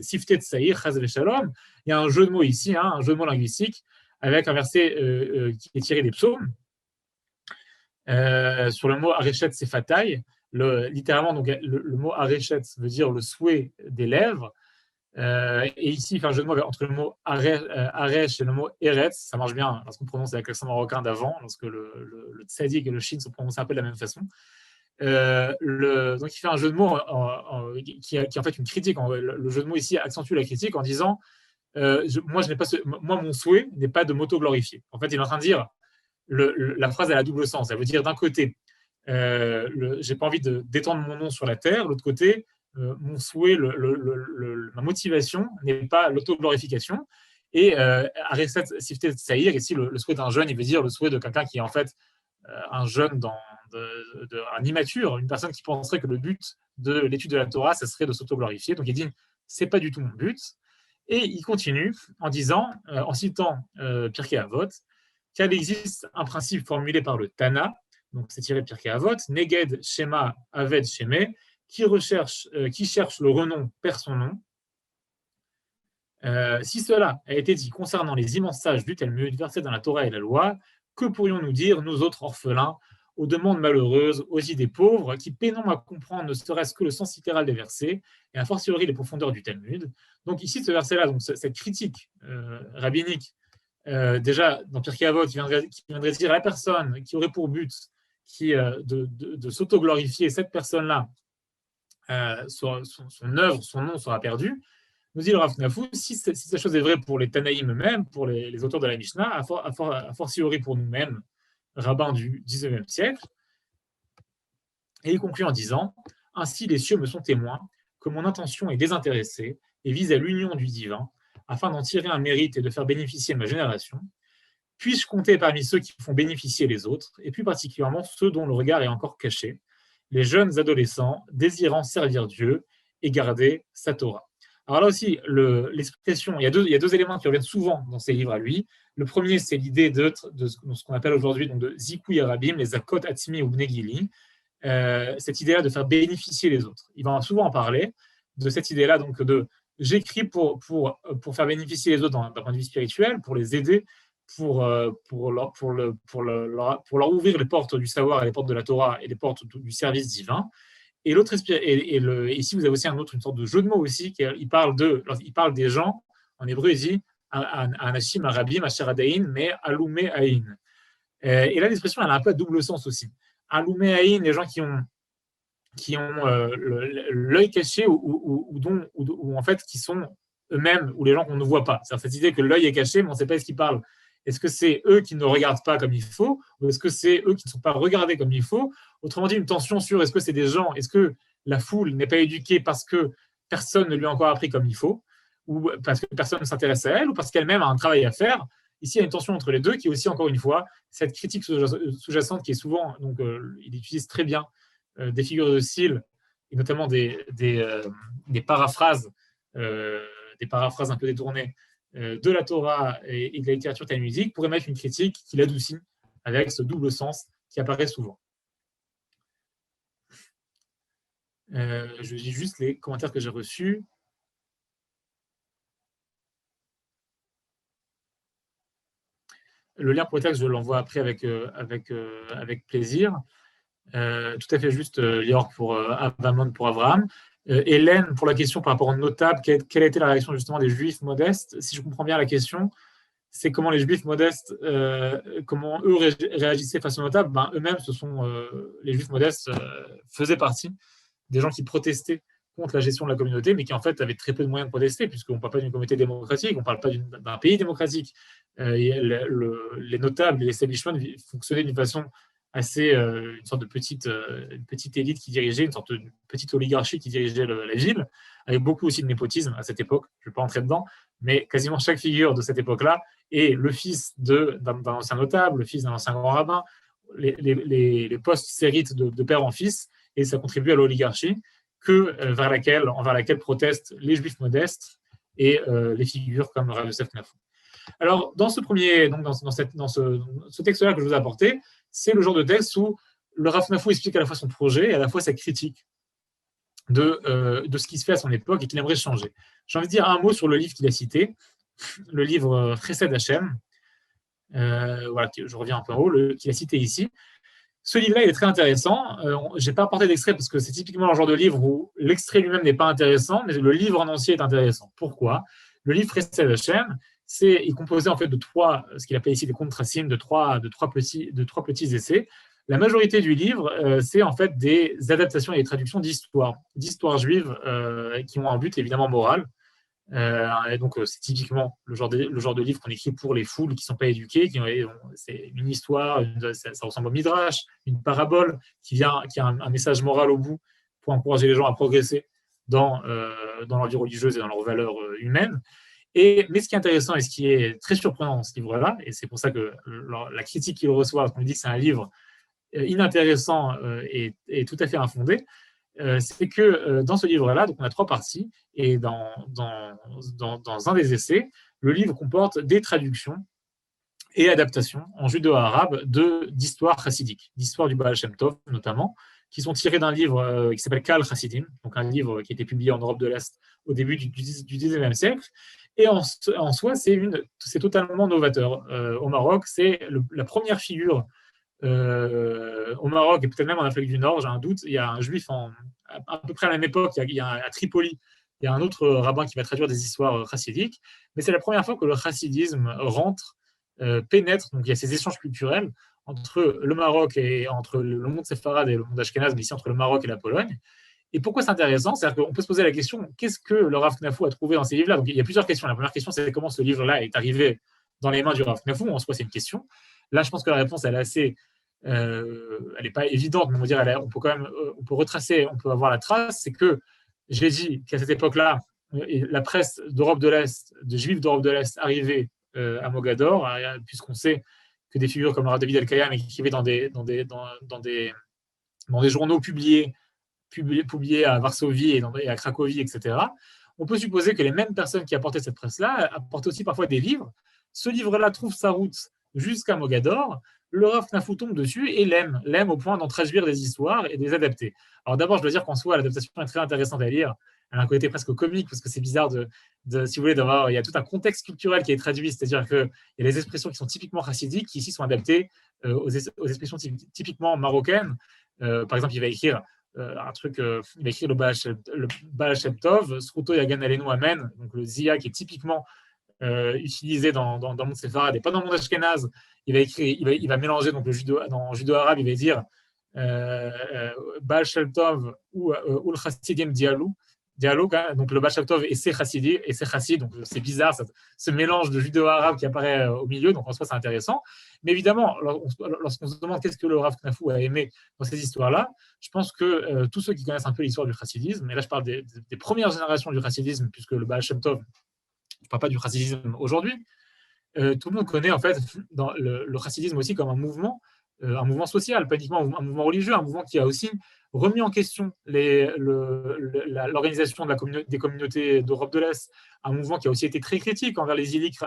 שפתי צעיר, חס ושלום. Il y a un jeu de mots ici, un jeu de mots linguistique, avec un verset qui est tiré des psaumes, sur le mot arechet sefatai. Littéralement, donc, le mot arechet veut dire le souhait des lèvres. Et ici, il fait un jeu de mots entre le mot Aresh et le mot Eretz. Ça marche bien lorsqu'on prononce avec l'accent marocain d'avant, lorsque le tzadik et le shin sont prononcés un peu de la même façon. Donc, il fait un jeu de mots qui est en fait une critique. Le jeu de mots ici accentue la critique en disant moi, mon souhait n'est pas de m'auto-glorifier. En fait, il est en train de dire la phrase elle a double sens. Elle veut dire d'un côté, j'ai pas envie d'étendre mon nom sur la terre, de l'autre côté, mon souhait, ma motivation n'est pas l'auto-glorification. Et Areset Sifte Tsaïr, ici, le souhait d'un jeune, il veut dire le souhait de quelqu'un qui est en fait un jeune, un immature, une personne qui penserait que le but de l'étude de la Torah, ce serait de s'auto-glorifier. Donc il dit, c'est pas du tout mon but. Et il continue en disant, en citant Pirkei Avot, qu'il existe un principe formulé par le Tana, donc c'est tiré de Pirkei Avot, Neged Shema Aved Sheme, qui cherche le renom perd son nom. Si cela a été dit concernant les immenses sages du Talmud, versés dans la Torah et la loi, que pourrions-nous dire, nous autres orphelins, aux demandes malheureuses, aux idées pauvres, qui peinons à comprendre ne serait-ce que le sens littéral des versets, et a fortiori les profondeurs du Talmud. Donc ici, ce verset-là, donc cette critique rabbinique, déjà dans Pirkei Avot, qui viendrait dire à la personne qui aurait pour but de s'auto-glorifier, cette personne-là, son œuvre, son nom sera perdu. Nous dit le Rav Knafou, si cette chose est vraie pour les Tanaïm eux-mêmes, pour les auteurs de la Mishnah, a fortiori pour nous-mêmes, rabbins du XIXe siècle. Et il conclut en disant « Ainsi les cieux me sont témoins que mon intention est désintéressée et vise à l'union du divin, afin d'en tirer un mérite et de faire bénéficier ma génération. Puis-je compter parmi ceux qui font bénéficier les autres, et plus particulièrement ceux dont le regard est encore caché, les jeunes adolescents désirant servir Dieu et garder sa Torah. » Alors là aussi, l'expression, il y a deux éléments qui reviennent souvent dans ces livres à lui. Le premier, c'est l'idée de ce qu'on appelle aujourd'hui donc de Zikouy Arabim, les Zakot Atzmi ou Bnegili, cette idée-là de faire bénéficier les autres. Il va souvent en parler de cette idée-là, donc de j'écris pour faire bénéficier les autres d'un point de vue spirituel, pour les aider, pour leur ouvrir les portes du savoir et les portes de la Torah et les portes du service divin. Et ici, vous avez aussi une sorte de jeu de mots aussi. Il parle des gens, en hébreu, il dit Anashim Arabim, Asher Adain, mais Aloumé Aïn. Et là, l'expression, elle a un peu à double sens aussi. Aloumé Aïn, les gens qui ont l'œil caché ou en fait, qui sont eux-mêmes, ou les gens qu'on ne voit pas. C'est-à-dire cette idée que l'œil est caché, mais on ne sait pas ce qu'ils parlent. Est-ce que c'est eux qui ne regardent pas comme il faut, ou est-ce que c'est eux qui ne sont pas regardés comme il faut? Autrement dit, une tension sur est-ce que c'est des gens, est-ce que la foule n'est pas éduquée parce que personne ne lui a encore appris comme il faut, ou parce que personne ne s'intéresse à elle, ou parce qu'elle-même a un travail à faire? Ici, il y a une tension entre les deux qui est aussi, encore une fois, cette critique sous-jacente qui est souvent, donc il utilise très bien des figures de style, et notamment des paraphrases un peu détournées de la Torah et de la littérature talmudique pour émettre une critique qui l'adoucit avec ce double sens qui apparaît souvent. Je lis juste les commentaires que j'ai reçus. Le lien pour le texte, je l'envoie après avec plaisir. Tout à fait juste, Lior, pour Avamon, pour Abraham. Hélène, pour la question par rapport aux notables, quelle a été la réaction justement des Juifs modestes? Si je comprends bien la question, c'est comment les Juifs modestes, comment eux réagissaient face aux notables. Eux-mêmes, les Juifs modestes faisaient partie des gens qui protestaient contre la gestion de la communauté, mais qui en fait avaient très peu de moyens de protester, puisqu'on ne parle pas d'une communauté démocratique, on ne parle pas d'un pays démocratique. Les notables et l'establishment fonctionnaient d'une façon assez une sorte de petite élite qui dirigeait, une sorte de petite oligarchie qui dirigeait la ville, avec beaucoup aussi de népotisme à cette époque. Je ne vais pas entrer dedans, mais quasiment chaque figure de cette époque-là est le fils d'un ancien notable, le fils d'un ancien grand rabbin. Les postes s'héritent de père en fils, et ça contribue à l'oligarchie envers laquelle protestent les juifs modestes et les figures comme Rav Yosef Knafou. Alors, dans ce texte-là que je vous ai apporté, c'est le genre de texte où le Rav Knafou explique à la fois son projet et à la fois sa critique de ce qui se fait à son époque et qu'il aimerait changer. J'ai envie de dire un mot sur le livre qu'il a cité, le livre Chesed Hashem, je reviens un peu en haut, qu'il a cité ici. Ce livre-là, il est très intéressant. Je n'ai pas apporté d'extrait parce que c'est typiquement le genre de livre où l'extrait lui-même n'est pas intéressant, mais le livre en entier est intéressant. Pourquoi? Le livre Chesed Hashem, il est composé en fait de ce qu'il appelle ici des contrassim, de trois petits essais. La majorité du livre, c'est en fait des adaptations et des traductions d'histoires juives qui ont un but évidemment moral. Et donc, c'est typiquement le genre de livre qu'on écrit pour les foules qui ne sont pas éduquées. C'est une histoire, ça ressemble au Midrash, une parabole qui a un message moral au bout pour encourager les gens à progresser dans leur vie religieuse et dans leurs valeurs humaines. Mais ce qui est intéressant et ce qui est très surprenant dans ce livre-là, et c'est pour ça que la critique qu'il reçoit, on dit que c'est un livre inintéressant et tout à fait infondé, c'est que dans ce livre-là, donc on a 3 parties, et dans un des essais, le livre comporte des traductions et adaptations en judéo-arabe d'histoires chassidiques, d'histoires du Baal Shem Tov notamment, qui sont tirées d'un livre qui s'appelle Kal Chassidim, donc un livre qui a été publié en Europe de l'Est au début du XIXe siècle. Et en soi, c'est totalement novateur. Au Maroc, c'est la première figure au Maroc et peut-être même en Afrique du Nord, j'ai un doute. Il y a un juif à peu près à la même époque, il y a à Tripoli, il y a un autre rabbin qui va traduire des histoires chassidiques, mais c'est la première fois que le chassidisme pénètre, donc il y a ces échanges culturels entre le Maroc et entre le monde séfarade et le monde ashkénaze, mais ici entre le Maroc et la Pologne. Et pourquoi c'est intéressant? C'est-à-dire qu'on peut se poser la question, qu'est-ce que le Rav Knafou a trouvé dans ces livres-là? Donc, il y a plusieurs questions. La première question, c'est comment ce livre-là est arrivé dans les mains du Rav Knafou. En soi, c'est une question. Là, je pense que la réponse, elle est assez... elle n'est pas évidente, mais on va dire, on peut quand même, on peut retracer, on peut avoir la trace. C'est que j'ai dit qu'à cette époque-là, la presse d'Europe de l'Est, de juifs d'Europe de l'Est, arrivait à Mogador, puisqu'on sait que des figures comme le Rav David El-Kayam écrivaient dans des journaux publiés à Varsovie et à Cracovie, etc. On peut supposer que les mêmes personnes qui apportaient cette presse-là apportaient aussi parfois des livres. Ce livre-là trouve sa route jusqu'à Mogador. Le Rav Knafou tombe dessus et l'aime au point d'en traduire des histoires et des adapter. Alors d'abord, je dois dire qu'en soi, l'adaptation est très intéressante à lire. Elle a un côté presque comique parce que c'est bizarre si vous voulez, il y a tout un contexte culturel qui est traduit, c'est-à-dire qu'il y a des expressions qui sont typiquement chassidiques qui ici sont adaptées aux expressions typiquement marocaines. Par exemple, il va écrire un truc, il va écrire le Baal Shem Tov, Sruto Yagan Alenu Amen, donc le Zia qui est typiquement utilisé dans le monde séfarade et pas dans le monde ashkénaze. Il va mélanger donc dans le judo-arabe, il va dire Baal Shem Tov ou le Chassidim Dialogue, hein, donc le Baal Shem Tov et ses Chassid, donc c'est bizarre, ce mélange de judéo-arabe qui apparaît au milieu, donc en soi c'est intéressant. Mais évidemment, lorsqu'on se demande qu'est-ce que le Rav Knafou a aimé dans ces histoires-là, je pense que tous ceux qui connaissent un peu l'histoire du chassidisme, et là je parle des premières générations du chassidisme, puisque le Baal Shem Tov, je ne parle pas du chassidisme aujourd'hui, tout le monde connaît en fait dans le chassidisme aussi comme un mouvement social, pas uniquement un mouvement religieux, un mouvement qui a aussi remis en question l'organisation des communautés d'Europe de l'Est, un mouvement qui a aussi été très critique envers les élites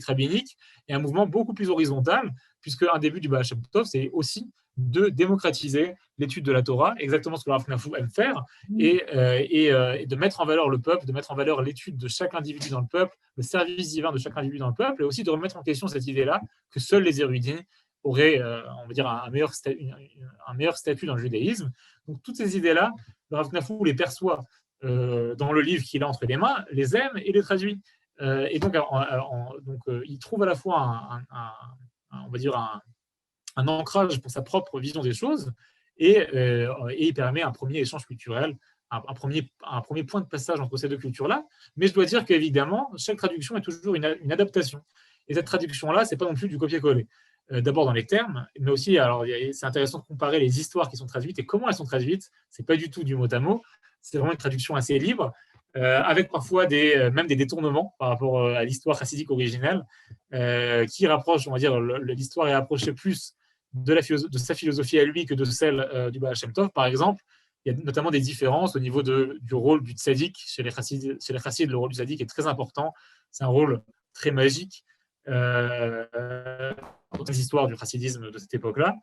rabbiniques, et un mouvement beaucoup plus horizontal, puisque un des buts du Baal Shem Tov, c'est aussi de démocratiser l'étude de la Torah, exactement ce que le Rav Knafou aime faire, et de mettre en valeur le peuple, de mettre en valeur l'étude de chaque individu dans le peuple, le service divin de chaque individu dans le peuple, et aussi de remettre en question cette idée-là que seuls les érudits auraient, on va dire, un meilleur statut dans le judaïsme. Donc toutes ces idées-là, le Rav Knafou les perçoit dans le livre qu'il a entre les mains, les aime et les traduit. Et donc, il trouve à la fois on va dire un ancrage pour sa propre vision des choses et il permet un premier échange culturel, un premier point de passage entre ces deux cultures-là. Mais je dois dire qu'évidemment, chaque traduction est toujours une adaptation. Et cette traduction-là, ce n'est pas non plus du copier-coller. D'abord dans les termes, mais aussi, alors c'est intéressant de comparer les histoires qui sont traduites et comment elles sont traduites. Ce n'est pas du tout du mot à mot, c'est vraiment une traduction assez libre, avec parfois même des détournements par rapport à l'histoire chassidique originelle, qui rapproche, on va dire, l'histoire est approchée plus de sa philosophie à lui que de celle du Baal Shem Tov. Par exemple, il y a notamment des différences au niveau du rôle du tzaddik. Chez les chassides, le rôle du tzaddik est très important. C'est un rôle très magique. Dans les histoires du chassidisme de cette époque-là,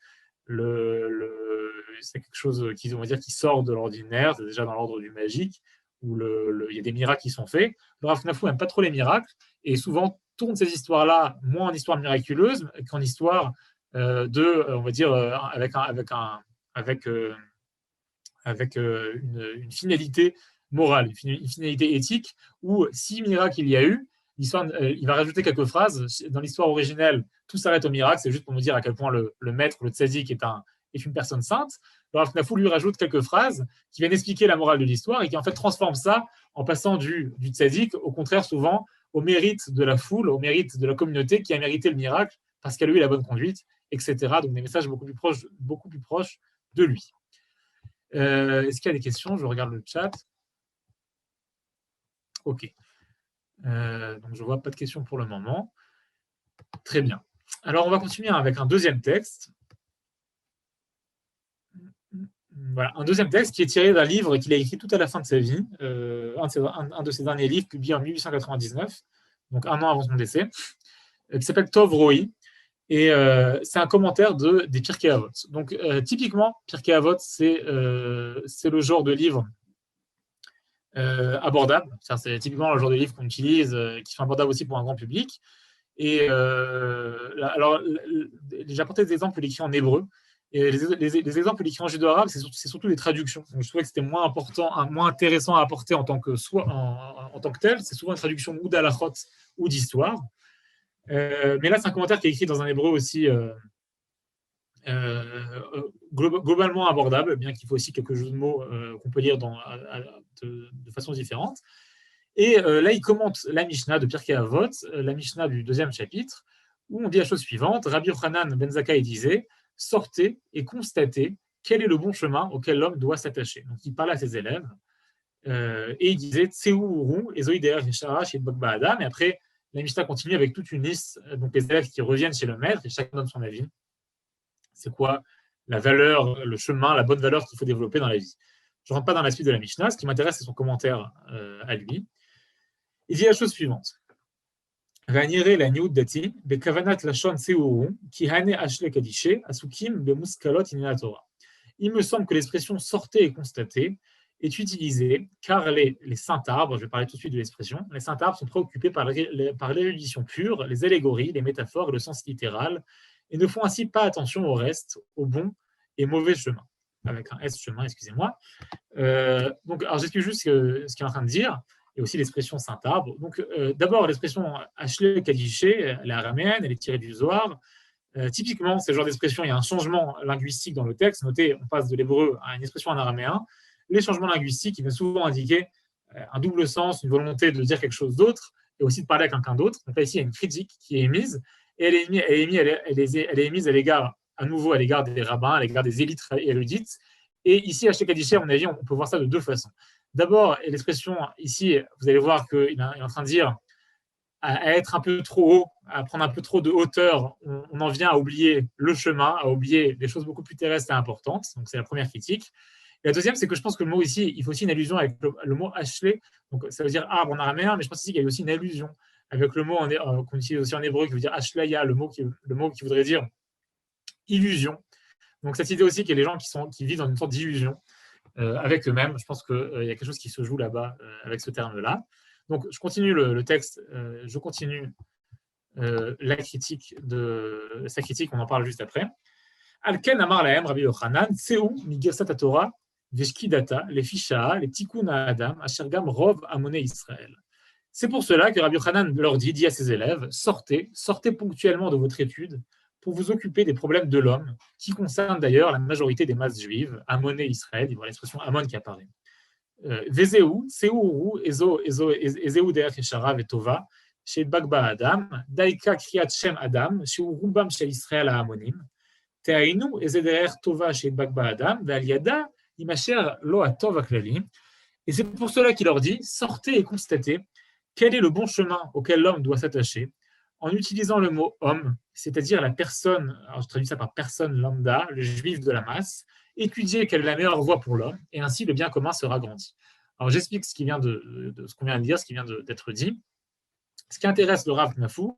c'est quelque chose on va dire, qui sort de l'ordinaire, c'est déjà dans l'ordre du magique, où il y a des miracles qui sont faits. Le Rav Knafou n'aime pas trop les miracles, et souvent tourne ces histoires-là moins en histoire miraculeuse qu'en histoire on va dire, avec une finalité morale, une finalité éthique, où si miracle il y a eu, il va rajouter quelques phrases. Dans l'histoire originelle, tout s'arrête au miracle, c'est juste pour nous dire à quel point le maître, le tzaddik, est une personne sainte. Le Rav Knafou lui rajoute quelques phrases qui viennent expliquer la morale de l'histoire et qui en fait transforment ça en passant du tzaddik, au contraire souvent, au mérite de la foule, au mérite de la communauté qui a mérité le miracle parce qu'elle a eu la bonne conduite, etc. Donc des messages beaucoup plus proches de lui. Est-ce qu'il y a des questions? Je regarde le chat. Ok. Donc je ne vois pas de questions pour le moment. Très bien. Alors on va continuer avec un deuxième texte. Voilà, un deuxième texte qui est tiré d'un livre qu'il a écrit tout à la fin de sa vie, un de ses derniers livres publié en 1899, donc un an avant son décès, qui s'appelle Tov Roi. Et c'est un commentaire des Pirkei Avot. Donc typiquement, Pirkei Avot, c'est le genre de livre abordable. C'est typiquement le genre de livre qu'on utilise, qui sont abordables aussi pour un grand public. Et alors, j'ai apporté des exemples écrits en hébreu. Et les exemples écrits en judéo-arabe, c'est surtout les traductions. Donc, je trouvais que c'était moins intéressant à apporter en tant que tel. C'est souvent une traduction ou d'halachot ou d'histoire. Mais là, c'est un commentaire qui est écrit dans un hébreu aussi globalement abordable, bien qu'il faut aussi quelques jeux de mots qu'on peut lire de façon différente. Et là, il commente la Mishnah de Pirkei Avot, la Mishnah du 2e chapitre, où on dit la chose suivante. Rabbi Yochanan ben Zakkai disait « Sortez et constatez quel est le bon chemin auquel l'homme doit s'attacher. » Donc, il parlait à ses élèves, et il disait « Tseu uru, ezoi derer yeshara chez Bagba Adam » et après, la Mishnah continue avec toute une liste, donc les élèves qui reviennent chez le maître, et chacun donne son avis. C'est quoi la valeur, le chemin, la bonne valeur qu'il faut développer dans la vie. Je ne rentre pas dans la suite de la Mishnah, ce qui m'intéresse, c'est son commentaire à lui. Il dit la chose suivante. Il me semble que l'expression sortez et constatez est utilisée car les saints arbres, je vais parler tout de suite de l'expression, les saints arbres sont préoccupés par l'érudition pure, les allégories, les métaphores et le sens littéral, et ne font ainsi pas attention au reste, au bon et mauvais chemin. Avec un S chemin, excusez-moi. Donc, alors j'explique juste ce qu'il est en train de dire, et aussi l'expression Saint-Arbre. Donc, d'abord, l'expression Ashley Kadiché, elle est araméenne, elle est tirée du Zohar. Typiquement, c'est le genre d'expression, il y a un changement linguistique dans le texte. Notez, on passe de l'hébreu à une expression en araméen. Les changements linguistiques, ils viennent souvent indiquer un double sens, une volonté de dire quelque chose d'autre, et aussi de parler à quelqu'un d'autre. Donc là, ici, il y a une critique qui est émise, et elle est émise à l'égard, à nouveau, à l'égard des rabbins, à l'égard des élites érudites. Et ici, Ashley Kadiché, à mon avis, on peut voir ça de deux façons. D'abord, l'expression ici, vous allez voir qu'il est en train de dire à être un peu trop haut, à prendre un peu trop de hauteur, on en vient à oublier le chemin, à oublier des choses beaucoup plus terrestres et importantes. Donc, c'est la première critique. Et la deuxième, c'est que je pense que le mot ici, il faut aussi une allusion avec le mot Ashley. Donc, ça veut dire arbre en araméen, mais je pense ici qu'il y a aussi une allusion avec le mot qu'on utilise aussi en hébreu qui veut dire Ashlaya, le mot qui voudrait dire illusion. Donc, cette idée aussi qu'il y a des gens qui vivent dans une sorte d'illusion avec eux-mêmes. Je pense qu'il y a quelque chose qui se joue là-bas avec ce terme-là. Donc, je continue le texte, je continue la critique sa critique, on en parle juste après. Alken Amar Lahem, Rabbi Yochanan, Tseu Migersat Torah, Veshkidata, les Fisha, les Tikkun Adam, Ashergam Rov Amone Israël. C'est pour cela que Rabbi Yochanan leur dit à ses élèves, sortez ponctuellement de votre étude pour vous occuper des problèmes de l'homme, qui concernent d'ailleurs la majorité des masses juives, Amone Israël, il y a l'expression Amon qui apparaît. Vezeu, Seuru, Ezeu Derech Yeshara Vetova, Shed Bagba Adam, Daika Kriyat Shem Adam, Shu Rubam Shel Israël Amonim, Teainu, Ezederech Tova Shed Bagba Adam, Valiada, Imacher Lo Atov Aklali. Et c'est pour cela qu'il leur dit, sortez et constatez quel est le bon chemin auquel l'homme doit s'attacher, en utilisant le mot homme, c'est-à-dire la personne, alors je traduis ça par personne lambda, le juif de la masse, étudier quelle est la meilleure voie pour l'homme, et ainsi le bien commun sera grandi. Alors j'explique ce qu'on vient de dire, ce qui vient d'être dit. Ce qui intéresse le Rav Knafou,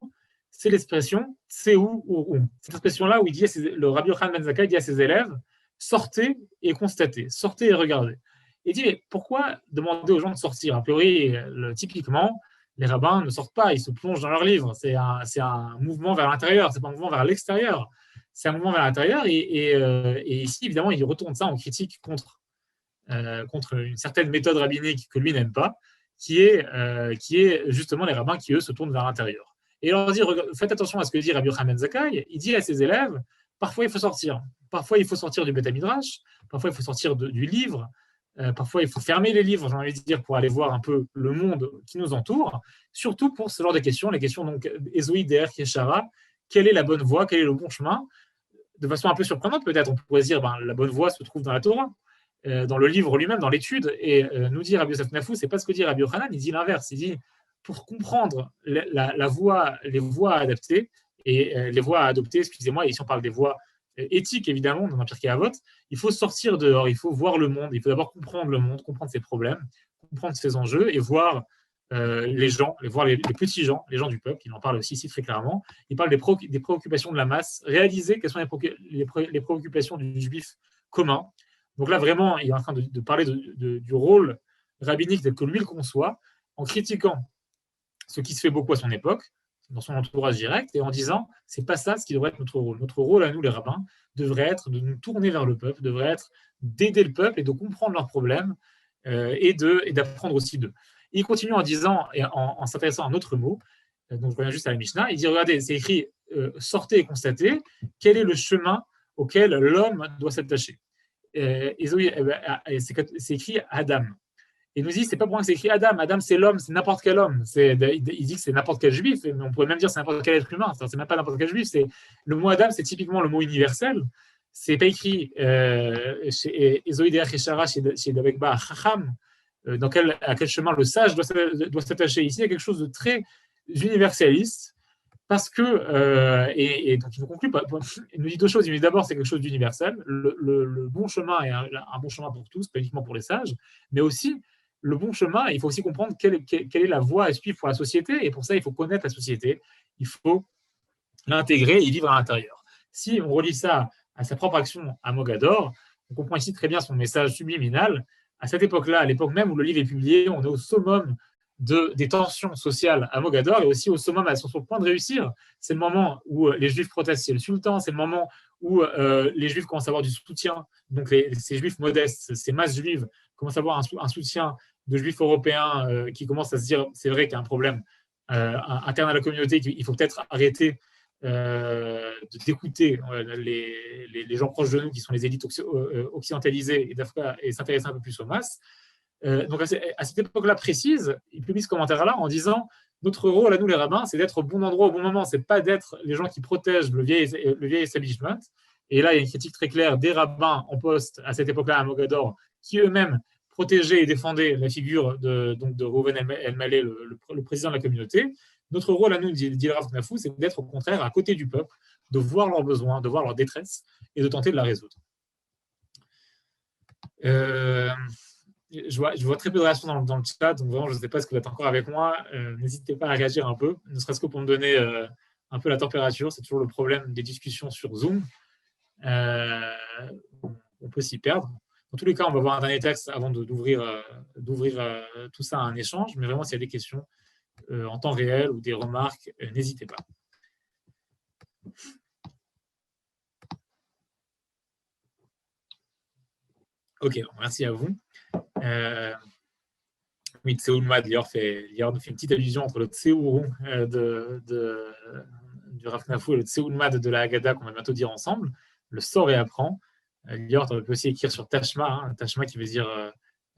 c'est l'expression Tseu Uru. Cette expression-là où le Rabbi Yochanan ben Zakkai dit à ses élèves, sortez et constatez, sortez et regardez. Et il dit, mais pourquoi demander aux gens de sortir? A priori, typiquement, les rabbins ne sortent pas, ils se plongent dans leurs livres. C'est un mouvement vers l'intérieur, c'est pas un mouvement vers l'extérieur. C'est un mouvement vers l'intérieur. Et ici, évidemment, il retourne ça en critique contre une certaine méthode rabbinique que lui n'aime pas, qui est justement les rabbins qui, eux, se tournent vers l'intérieur. Et il leur dit, faites attention à ce que dit Rabbi Yochanan ben Zakkai. Il dit à ses élèves, parfois il faut sortir. Parfois il faut sortir du Beth Midrash, parfois il faut sortir du livre. Parfois, il faut fermer les livres, j'ai envie de dire, pour aller voir un peu le monde qui nous entoure, surtout pour ce genre de questions, les questions donc Ezoi, Der, Yeshara, quelle est la bonne voie, quel est le bon chemin? De façon un peu surprenante, peut-être, on pourrait se dire, la bonne voie se trouve dans la Torah, dans le livre lui-même, dans l'étude, et nous dit Rabbi Yosef Nafou, c'est pas ce que dit Rabbi Yochanan, il dit l'inverse, il dit, pour comprendre la voie, les voies adaptées, et les voies à adopter, excusez-moi, ici on parle des voies éthique, évidemment, dans un Pirkei Avot, il faut sortir dehors, il faut voir le monde, il faut d'abord comprendre le monde, comprendre ses problèmes, comprendre ses enjeux et voir les gens, voir les petits gens, les gens du peuple, il en parle aussi ici très clairement, il parle des préoccupations de la masse, réaliser quelles sont les préoccupations du juif commun. Donc là, vraiment, il est en train de parler du rôle rabbinique tel que lui le conçoit, en critiquant ce qui se fait beaucoup à son époque, dans son entourage direct, et en disant, c'est pas ça ce qui devrait être notre rôle. Notre rôle à nous, les rabbins, devrait être de nous tourner vers le peuple, devrait être d'aider le peuple et de comprendre leurs problèmes et d'apprendre aussi d'eux. Il continue en disant, et en s'intéressant à un autre mot, donc je reviens juste à la Mishnah, il dit, regardez, c'est écrit, sortez et constatez, quel est le chemin auquel l'homme doit s'attacher. Et Zoé, c'est écrit Adam. Et il nous dit, c'est pas pour rien que c'est écrit Adam. Adam, c'est l'homme, c'est n'importe quel homme. Il dit que c'est n'importe quel juif, mais on pourrait même dire que c'est n'importe quel être humain. C'est même pas n'importe quel juif. Le mot Adam, c'est typiquement le mot universel. C'est pas écrit chez Ezoïde Echeshara, chez David Ba, Chacham, à quel chemin le sage doit s'attacher. Ici, il y a quelque chose de très universaliste, parce que, et donc il nous conclut, il nous dit deux choses. Il nous dit d'abord, c'est quelque chose d'universel. Le bon chemin est un bon chemin pour tous, pas uniquement pour les sages, mais aussi le bon chemin, il faut aussi comprendre quelle est la voie à suivre pour la société, et pour ça, il faut connaître la société, il faut l'intégrer et vivre à l'intérieur. Si on relie ça à sa propre action à Mogador, on comprend ici très bien son message subliminal. À cette époque-là, à l'époque même où le livre est publié, on est au summum des tensions sociales à Mogador et aussi au summum, à son point de réussir. C'est le moment où les Juifs protestent, c'est le sultan, c'est le moment où les Juifs commencent à avoir du soutien. Donc ces Juifs modestes, ces masses juives commencent à avoir un soutien de Juifs européens qui commencent à se dire, c'est vrai qu'il y a un problème interne à la communauté, qu'il faut peut-être arrêter d'écouter les gens proches de nous qui sont les élites occidentalisées et s'intéresser un peu plus aux masses. Donc à cette époque-là précise, il publie ce commentaire-là en disant notre rôle à nous les rabbins, c'est d'être au bon endroit au bon moment, c'est pas d'être les gens qui protègent le vieil establishment. Et là, il y a une critique très claire des rabbins en poste à cette époque-là à Mogador, qui eux-mêmes protégeaient et défendaient la figure de Reuven El-Maleh, le président de la communauté. Notre rôle à nous, dit le Rav Knafou, c'est d'être au contraire à côté du peuple, de voir leurs besoins, de voir leur détresse et de tenter de la résoudre. Je vois très peu de réactions dans le chat, donc vraiment, je ne sais pas ce que vous êtes encore avec moi. N'hésitez pas à réagir un peu, ne serait-ce que pour me donner un peu la température. C'est toujours le problème des discussions sur Zoom. On peut s'y perdre. Dans tous les cas, on va voir un dernier texte avant d'ouvrir tout ça à un échange. Mais vraiment, s'il y a des questions en temps réel ou des remarques, n'hésitez pas. Ok, merci à vous. Oui, Tseoulmad, Lior fait une petite allusion entre le Tseourou du Rav Knafou et le Tseoulmad de la Haggadah qu'on va bientôt dire ensemble. Le sort et apprend. Lior, tu peux aussi écrire sur Tashma, Tashma qui veut dire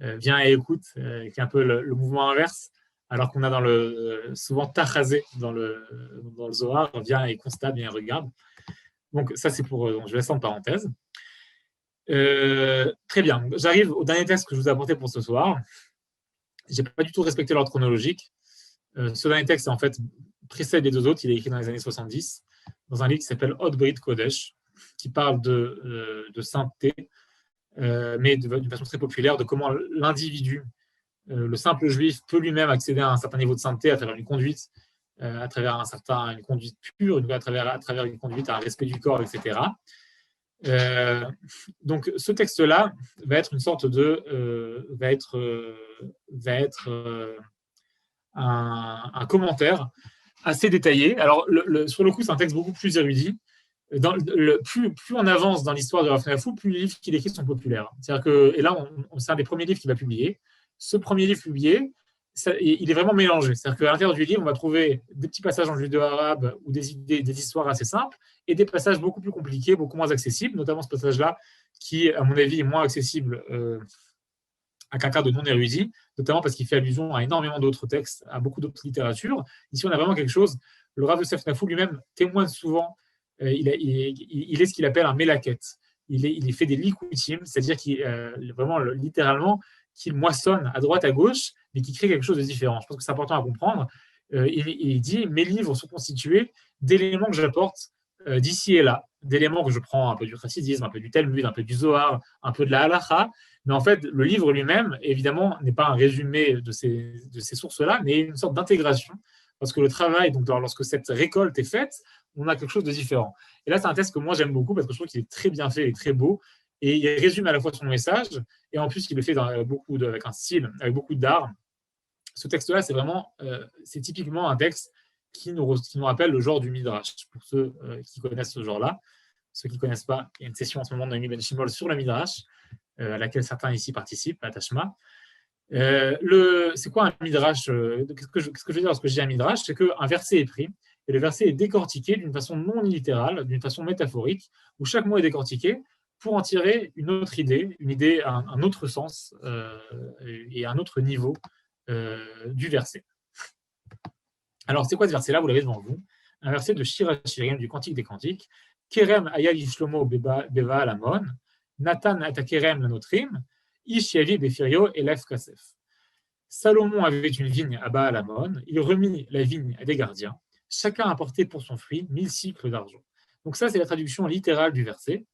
viens et écoute, qui est un peu le mouvement inverse, alors qu'on a souvent Tachazé dans le Zohar, viens et constate, viens et regarde. Donc ça, c'est je laisse en parenthèse. Très bien, j'arrive au dernier texte que je vous ai apporté pour ce soir. Je n'ai pas du tout respecté l'ordre chronologique. Ce dernier texte, en fait, précède les deux autres. Il est écrit dans les années 70, dans un livre qui s'appelle Hod Brit Kodesh, qui parle de sainteté, mais d'une façon très populaire, de comment l'individu, le simple juif, peut lui-même accéder à un certain niveau de sainteté à travers une conduite, à travers une conduite pure, à travers une conduite, un respect du corps, etc. Donc ce texte-là va être une sorte un commentaire assez détaillé. Alors sur le coup, c'est un texte beaucoup plus érudit. Plus on avance dans l'histoire de Rav Knafou, plus les livres qu'il écrit sont populaires. C'est-à-dire que, et là, c'est un des premiers livres qu'il va publier. Ce premier livre publié, il est vraiment mélangé. C'est-à-dire qu'à l'intérieur du livre, on va trouver des petits passages en judéo-arabe ou des histoires assez simples et des passages beaucoup plus compliqués, beaucoup moins accessibles, notamment ce passage-là qui, à mon avis, est moins accessible à quelqu'un de non érudit, notamment parce qu'il fait allusion à énormément d'autres textes, à beaucoup d'autres littératures. Ici, on a vraiment quelque chose. Le Rav Yosef Knafou lui-même témoigne souvent. Il est ce qu'il appelle un mélaquette. Il fait des likutim, c'est-à-dire qu'il vraiment littéralement qu'il moissonne à droite, à gauche, mais qui crée quelque chose de différent. Je pense que c'est important à comprendre. Il dit mes livres sont constitués d'éléments que j'apporte d'ici et là, d'éléments que je prends un peu du chassidisme, un peu du Talmud, un peu du Zohar, un peu de la halacha. Mais en fait, le livre lui-même, évidemment, n'est pas un résumé de ces sources-là, mais une sorte d'intégration. Parce que le travail, donc lorsque cette récolte est faite, on a quelque chose de différent. Et là, c'est un texte que moi, j'aime beaucoup parce que je trouve qu'il est très bien fait et très beau. Et il résume à la fois son message, et en plus, il le fait avec un style, avec beaucoup d'art. Ce texte-là, c'est typiquement un texte qui nous rappelle le genre du Midrash. Pour ceux qui connaissent ce genre-là, ceux qui ne connaissent pas, il y a une session en ce moment de Noémie Ben Shimol sur le Midrash, à laquelle certains ici participent, à Tashma. C'est quoi un Midrash? Qu'est-ce que je veux dire lorsque je dis un Midrash? C'est qu'un verset est pris et le verset est décortiqué d'une façon non littérale, d'une façon métaphorique, où chaque mot est décortiqué pour en tirer une autre idée, un autre sens et un autre niveau du verset. Alors, c'est quoi ce verset-là? Vous l'avez devant vous. Un verset de Shir HaShirim, du Cantique des Cantiques. Kerem ayal Shlomo beva alamon, Nathan atakerem lanotrim, Ish yavi befirio elef kasef. Salomon avait une vigne à Baal-Hamon, il remit la vigne à des gardiens, chacun apportait pour son fruit 1000 cycles d'argent. Donc ça, c'est la traduction littérale du verset.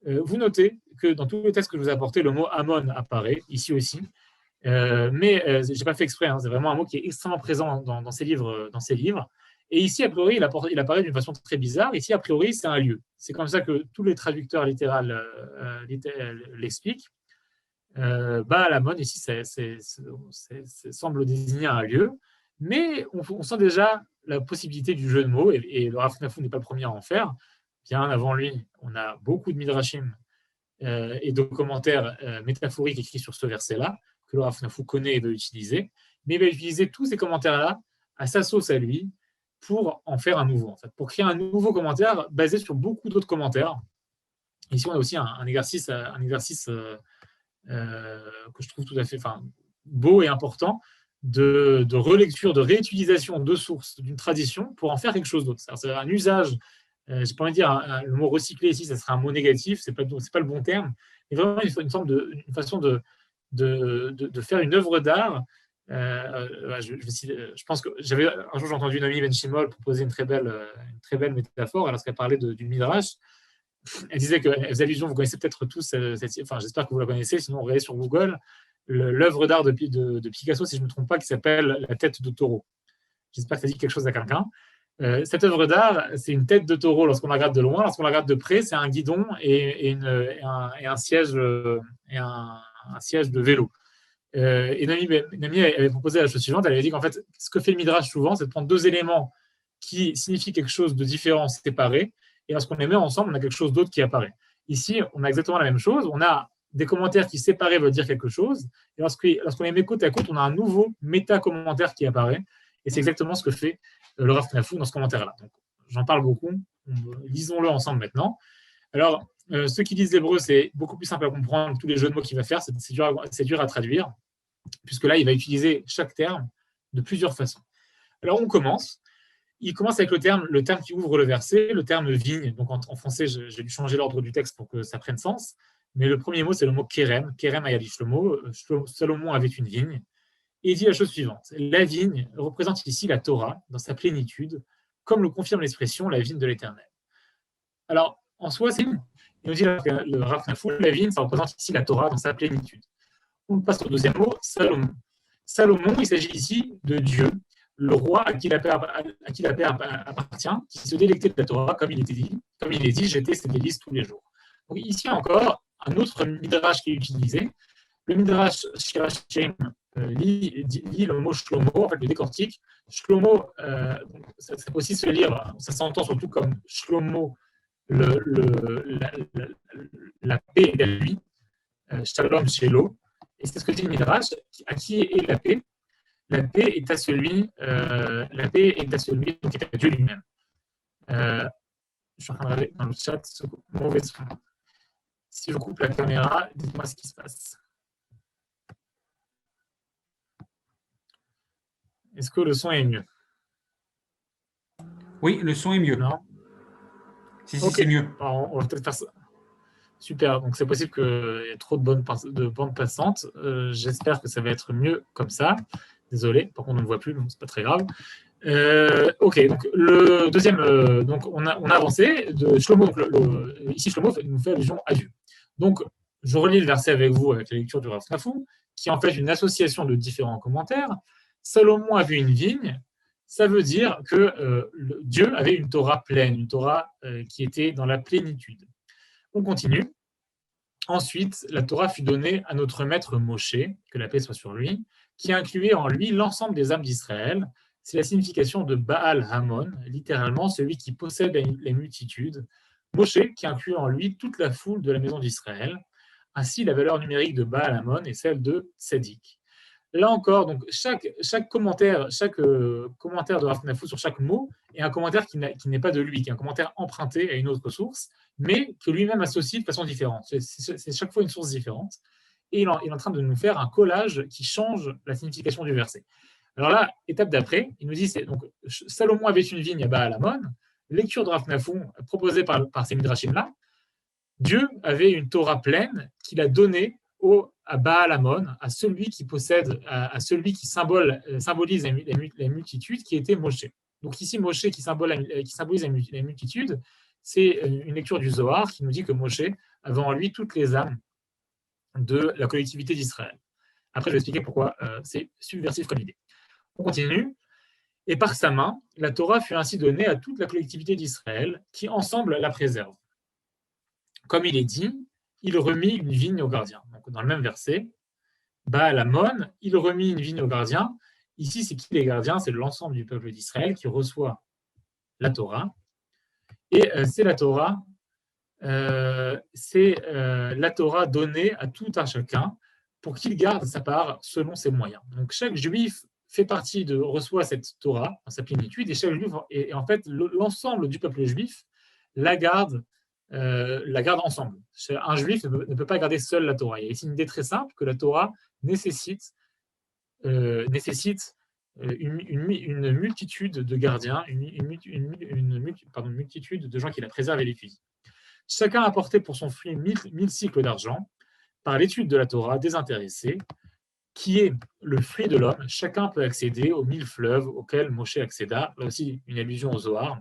Vous notez que dans tous les textes que je vous ai apportés, le mot Amon apparaît, ici aussi, mais je n'ai pas fait exprès, hein, c'est vraiment un mot qui est extrêmement présent dans ces livres. Et ici, a priori, il apparaît d'une façon très bizarre. Ici, a priori, c'est un lieu. C'est comme ça que tous les traducteurs littéraux l'expliquent. Baal-Hamon, ici, semble désigner un lieu, mais on sent déjà la possibilité du jeu de mots, et le Rav Knafou n'est pas le premier à en faire. Bien avant lui, on a beaucoup de midrashim et de commentaires métaphoriques écrits sur ce verset-là, que le Rav Knafou connaît et veut utiliser, mais il va utiliser tous ces commentaires-là à sa sauce à lui pour en faire un nouveau, en fait, pour créer un nouveau commentaire basé sur beaucoup d'autres commentaires. Ici, on a aussi un exercice que je trouve tout à fait beau et important de relecture, de réutilisation de sources d'une tradition pour en faire quelque chose d'autre. C'est un usage, je n'ai pas envie de dire le mot recycler ici, ça serait un mot négatif, ce n'est pas le bon terme, mais vraiment une façon de faire une œuvre d'art. Je pense que un jour j'ai entendu Noémie Ben-Shimol proposer une très belle métaphore lorsqu'elle parlait du Midrash. Elle disait qu'elle faisait allusion, vous connaissez peut-être tous, j'espère que vous la connaissez, sinon regardez sur Google, l'œuvre d'art de Picasso, si je ne me trompe pas, qui s'appelle La tête de taureau. J'espère que ça dit quelque chose à quelqu'un. Cette œuvre d'art, c'est une tête de taureau lorsqu'on la regarde de loin, lorsqu'on la regarde de près, c'est un guidon et un siège de vélo. Et Nami avait proposé la chose suivante, elle avait dit qu'en fait, ce que fait le Midrash souvent, c'est de prendre deux éléments qui signifient quelque chose de différent, séparé, et lorsqu'on les met ensemble, on a quelque chose d'autre qui apparaît. Ici, on a exactement la même chose, on a des commentaires qui séparés veulent dire quelque chose, et lorsqu'on les met côte à côte, on a un nouveau méta-commentaire qui apparaît, et c'est exactement ce que fait le Rav Knafou dans ce commentaire-là. Donc, j'en parle beaucoup, lisons-le ensemble maintenant. Alors, ceux qui lisent l'hébreu, c'est beaucoup plus simple à comprendre, tous les jeux de mots qu'il va faire, c'est dur à traduire, puisque là, il va utiliser chaque terme de plusieurs façons. Alors, on commence. Il commence avec le terme qui ouvre le verset, le terme vigne. Donc, en français, j'ai dû changer l'ordre du texte pour que ça prenne sens. Mais le premier mot, c'est le mot kerem. Kerem ayali Shlomo. Salomon avait une vigne. Et il dit la chose suivante. La vigne représente ici la Torah dans sa plénitude, comme le confirme l'expression la vigne de l'Éternel. Alors, en soi, c'est bon. Il nous dit le Rav Knafou, la vigne, ça représente ici la Torah dans sa plénitude. On passe au deuxième mot, Salomon. Salomon, il s'agit ici de Dieu, le roi à qui la paix appartient, qui se délectait de la Torah, comme il est dit, j'étais ses délices tous les jours. Donc ici encore, un autre midrash qui est utilisé, le midrash Shirachim lit le mot Shlomo, en fait le décortique. Shlomo, ça peut aussi se lire, ça s'entend surtout comme Shlomo, la paix est à lui, Shalom Shelo, et c'est ce que dit le midrash, à qui est la paix? La paix est à celui, donc est à Dieu lui-même. Je suis en train de regarder dans le chat ce mauvais son. Si je coupe la caméra, dites-moi ce qui se passe. Est-ce que le son est mieux? Oui, le son est mieux. Non. Si, c'est mieux. Alors, on va peut-être faire ça. Super, donc c'est possible qu'il y ait trop de bandes passantes. J'espère que ça va être mieux comme ça. Désolé, par contre on ne voit plus, donc c'est pas très grave. Ok, donc le deuxième, donc on a avancé de Shlomo. Ici Shlomo nous fait allusion à Dieu. Donc je relis le verset avec vous avec la lecture du Rav Knafou, qui est en fait une association de différents commentaires. Salomon avait une vigne, ça veut dire que Dieu avait une Torah pleine, une Torah qui était dans la plénitude. On continue. Ensuite, la Torah fut donnée à notre maître Moshe, que la paix soit sur lui, qui incluait en lui l'ensemble des âmes d'Israël. C'est la signification de Baal Hamon, littéralement celui qui possède les multitudes. Moshe, qui inclut en lui toute la foule de la maison d'Israël. Ainsi, la valeur numérique de Baal Hamon est celle de Tzadik. là encore, donc chaque commentaire, commentaire de Rav Knafou sur chaque mot est un commentaire qui n'est pas de lui, qui est un commentaire emprunté à une autre source, mais que lui-même associe de façon différente. C'est chaque fois une source différente. Et il est en train de nous faire un collage qui change la signification du verset. Alors là, étape d'après, il nous dit, donc Salomon avait une vigne à Baal-Hamon, lecture de Rav Knafou proposée par ces midrashim-là. Dieu avait une Torah pleine qu'il a donnée à Baal-Hamon, à celui qui possède, à celui qui symbolise la multitude, qui était Moshe. Donc ici, Moshe qui symbolise la multitude, c'est une lecture du Zohar qui nous dit que Moshe avait en lui toutes les âmes de la collectivité d'Israël. Après, je vais expliquer pourquoi c'est subversif comme idée. On continue. Et par sa main, la Torah fut ainsi donnée à toute la collectivité d'Israël, qui ensemble la préserve. Comme il est dit, il remit une vigne au gardien. Donc, dans le même verset, Baal-Hamon, il remit une vigne au gardien. Ici, c'est qui les gardiens? C'est l'ensemble du peuple d'Israël qui reçoit la Torah. Et c'est la Torah donnée à tout un chacun pour qu'il garde sa part selon ses moyens. Donc, chaque juif reçoit cette Torah dans sa plénitude, et chaque juif, et en fait, l'ensemble du peuple juif la garde ensemble. Un juif ne peut pas garder seul la Torah. Il y a ici une idée très simple que la Torah nécessite une multitude de gardiens, une multitude de gens qui la préservent et l'étudient. Chacun a apporté pour son fruit 1000 cycles d'argent par l'étude de la Torah désintéressée, qui est le fruit de l'homme. Chacun peut accéder aux 1000 fleuves auxquels Moshe accéda. Là aussi, une allusion au Zohar,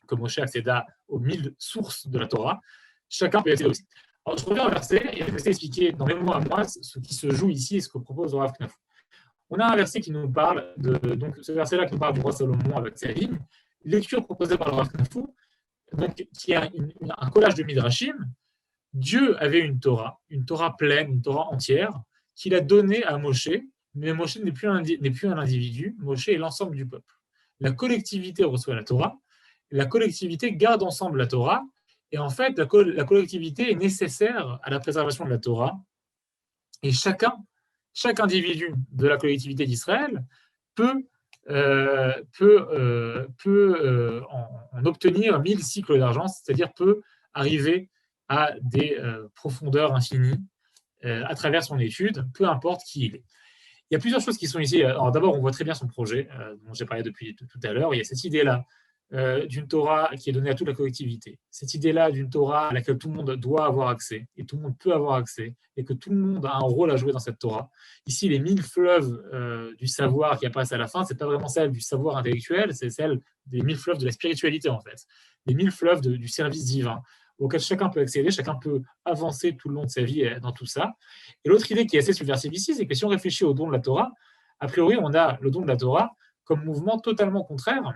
que Moshe accéda aux 1000 sources de la Torah. Chacun peut accéder aussi. Alors, je reviens au verset et je vais expliquer dans mes mots à moi ce qui se joue ici et ce que propose Rav Knafou. On a un verset qui nous parle donc ce verset-là qui nous parle du roi Salomon avec sa vigne, lecture proposée par le Rav Knafou, donc qui est un collage de midrashim. Dieu avait une Torah pleine, une Torah entière, qu'il a donnée à Moshe, mais Moshe n'est plus un individu, Moshe est l'ensemble du peuple. La collectivité reçoit la Torah, la collectivité garde ensemble la Torah, et en fait, la collectivité est nécessaire à la préservation de la Torah, et chaque individu de la collectivité d'Israël peut en obtenir 1000 cycles d'argent, c'est-à-dire peut arriver à des profondeurs infinies à travers son étude, peu importe qui il est. Il y a plusieurs choses qui sont ici. Alors d'abord, on voit très bien son projet, dont j'ai parlé depuis tout à l'heure. Il y a cette idée-là d'une Torah qui est donnée à toute la collectivité. Cette idée-là d'une Torah à laquelle tout le monde doit avoir accès, et tout le monde peut avoir accès, et que tout le monde a un rôle à jouer dans cette Torah. Ici, les 1000 fleuves du savoir qui apparaissent à la fin, ce n'est pas vraiment celle du savoir intellectuel, c'est celle des 1000 fleuves de la spiritualité, en fait. Les 1000 fleuves du service divin, auquel chacun peut accéder, chacun peut avancer tout le long de sa vie dans tout ça. Et l'autre idée qui est assez subversive ici, c'est que si on réfléchit au don de la Torah, a priori, on a le don de la Torah comme mouvement totalement contraire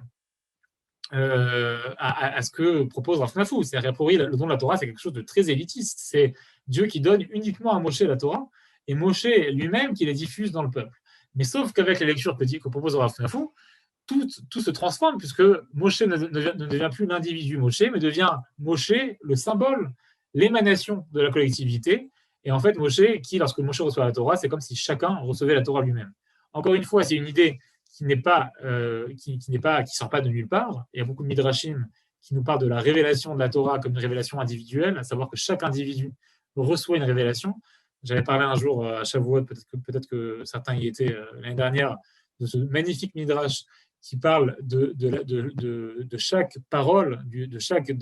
à ce que propose Rav Knafou. C'est-à-dire, a priori, le don de la Torah, c'est quelque chose de très élitiste. C'est Dieu qui donne uniquement à Moshe la Torah, et Moshe lui-même qui les diffuse dans le peuple. Mais sauf qu'avec la lecture que propose Rav Knafou, tout se transforme, puisque Moshe ne devient plus l'individu Moshe, mais devient Moshe le symbole, l'émanation de la collectivité. Et en fait, Moshe, lorsque Moshe reçoit la Torah, c'est comme si chacun recevait la Torah lui-même. Encore une fois, c'est une idée qui sort pas de nulle part. Il y a beaucoup de midrashim qui nous parlent de la révélation de la Torah comme une révélation individuelle, à savoir que chaque individu reçoit une révélation. J'avais parlé un jour à Shavuot, peut-être que certains y étaient l'année dernière, de ce magnifique midrash qui parle de chaque parole, de chaque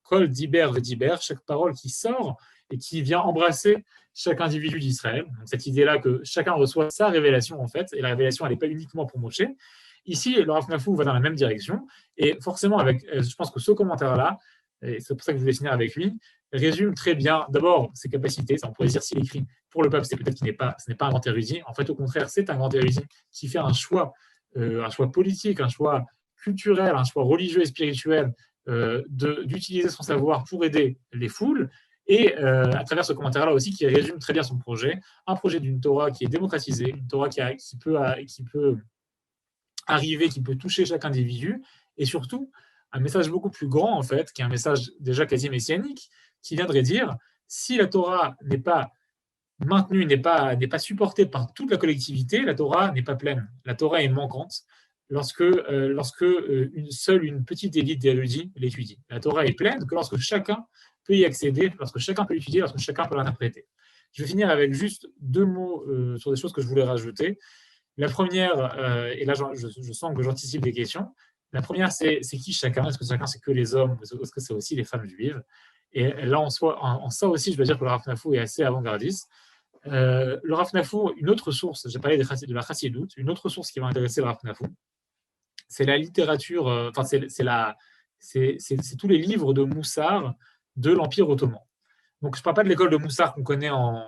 kol diber vediber, chaque parole qui sort et qui vient embrasser chaque individu d'Israël. Donc cette idée-là que chacun reçoit sa révélation, en fait, et la révélation, elle n'est pas uniquement pour Moshe. Ici, le Rav Knafou va dans la même direction, et forcément, je pense que ce commentaire-là, et c'est pour ça que je voulais finir avec lui, résume très bien, d'abord, ses capacités. Ça, on pourrait dire, s'il écrit pour le peuple, c'est peut-être ce n'est pas un grand érudit. En fait, au contraire, c'est un grand érudit qui fait un choix politique, un choix culturel, un choix religieux et spirituel d'utiliser son savoir pour aider les foules, et à travers ce commentaire-là aussi qui résume très bien son projet, un projet d'une Torah qui est démocratisée, une Torah qui peut arriver, qui peut toucher chaque individu, et surtout un message beaucoup plus grand, en fait, qui est un message déjà quasi messianique, qui viendrait dire, si la Torah n'est pas maintenue, n'est pas supportée par toute la collectivité, la Torah n'est pas pleine. La Torah est manquante lorsque seule une petite élite d'érudits l'étudie. La Torah est pleine que lorsque chacun peut y accéder, lorsque chacun peut l'étudier, lorsque chacun peut l'interpréter. Je vais finir avec juste 2 mots sur des choses que je voulais rajouter. La première, et là je sens que j'anticipe des questions, la première c'est qui chacun? Est-ce que chacun c'est que les hommes? Est-ce que c'est aussi les femmes juives? Et là en ça aussi je dois dire que le Rav Nafou est assez avant-gardiste. Le Rav Nafou, une autre source, j'ai parlé de la Chassidoute, une autre source qui va intéresser le Rav Nafou, c'est la littérature, enfin c'est tous les livres de Moussard de l'Empire ottoman. Donc je ne parle pas de l'école de Moussard qu'on connaît dans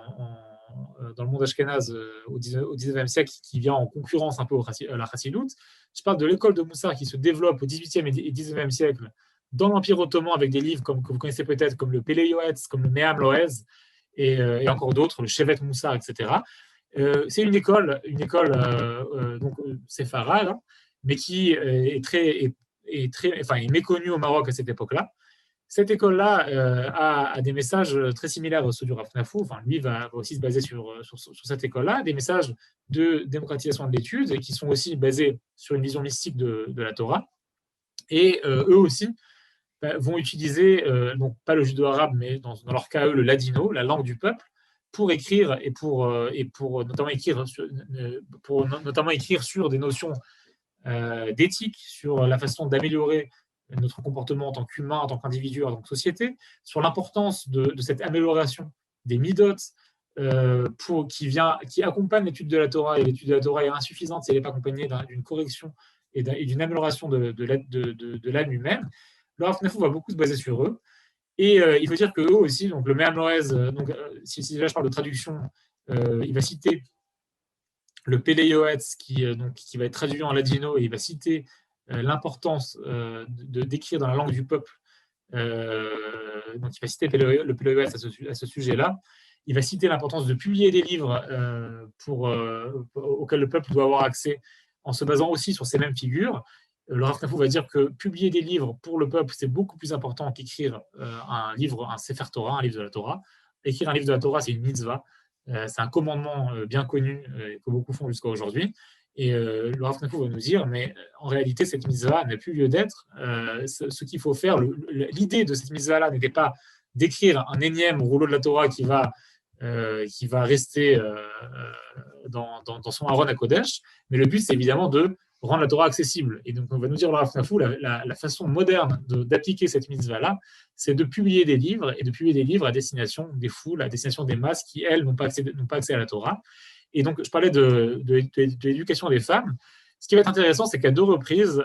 le monde ashkénaze au XIXe siècle, qui vient en concurrence un peu à la Chassidoute. Je parle de l'école de Moussard qui se développe au XVIIIe et XIXe siècle dans l'Empire ottoman avec des livres que vous connaissez peut-être, comme le Pele Yoetz, comme le Me'am Loez, et encore d'autres, le Shevet Moussard, etc. C'est une école donc séfarade, hein, mais qui est méconnue au Maroc à cette époque-là. Cette école-là a des messages très similaires à ceux du Rav Nafou. Enfin, lui va aussi se baser sur cette école-là, des messages de démocratisation de l'étude qui sont aussi basés sur une vision mystique de la Torah. Et eux aussi vont utiliser, donc pas le judo-arabe, mais dans leur cas, eux, le ladino, la langue du peuple, pour écrire et pour notamment écrire sur des notions d'éthique, sur la façon d'améliorer notre comportement en tant qu'humain, en tant qu'individu, en tant que société, sur l'importance de cette amélioration des midot qui accompagne l'étude de la Torah. Et l'étude de la Torah est insuffisante si elle n'est pas accompagnée d'une correction et d'une amélioration de l'âme humaine. Le Rav Nafou va beaucoup se baser sur eux. Et il faut dire qu'eux aussi, donc le Me'am Loez, si déjà je parle de traduction, il va citer le Pele Yoetz qui va être traduit en ladino, et il va citer l'importance d'écrire dans la langue du peuple. Donc il va citer le Pele Yoetz à ce sujet-là. Il va citer l'importance de publier des livres auxquels le peuple doit avoir accès, en se basant aussi sur ces mêmes figures. Le Rav Nafou va dire que publier des livres pour le peuple, c'est beaucoup plus important qu'écrire un livre, un Sefer Torah, un livre de la Torah. Écrire un livre de la Torah, c'est une mitzvah. C'est un commandement bien connu que beaucoup font jusqu'à aujourd'hui. Et le Rav Nafou va nous dire, mais en réalité, cette mitzvah n'a plus lieu d'être. Ce qu'il faut faire, l'idée de cette mitzvah-là n'était pas d'écrire un énième rouleau de la Torah qui va rester dans son Aaron à Kodesh, mais le but, c'est évidemment de rendre la Torah accessible. Et donc, on va nous dire, le Rav Nafou, la façon moderne d'appliquer cette mitzvah-là, c'est de publier des livres, et de publier des livres à destination des foules, à destination des masses qui, elles, n'ont pas accès à la Torah. Et donc, je parlais de l'éducation des femmes. Ce qui va être intéressant, c'est qu'à 2 reprises,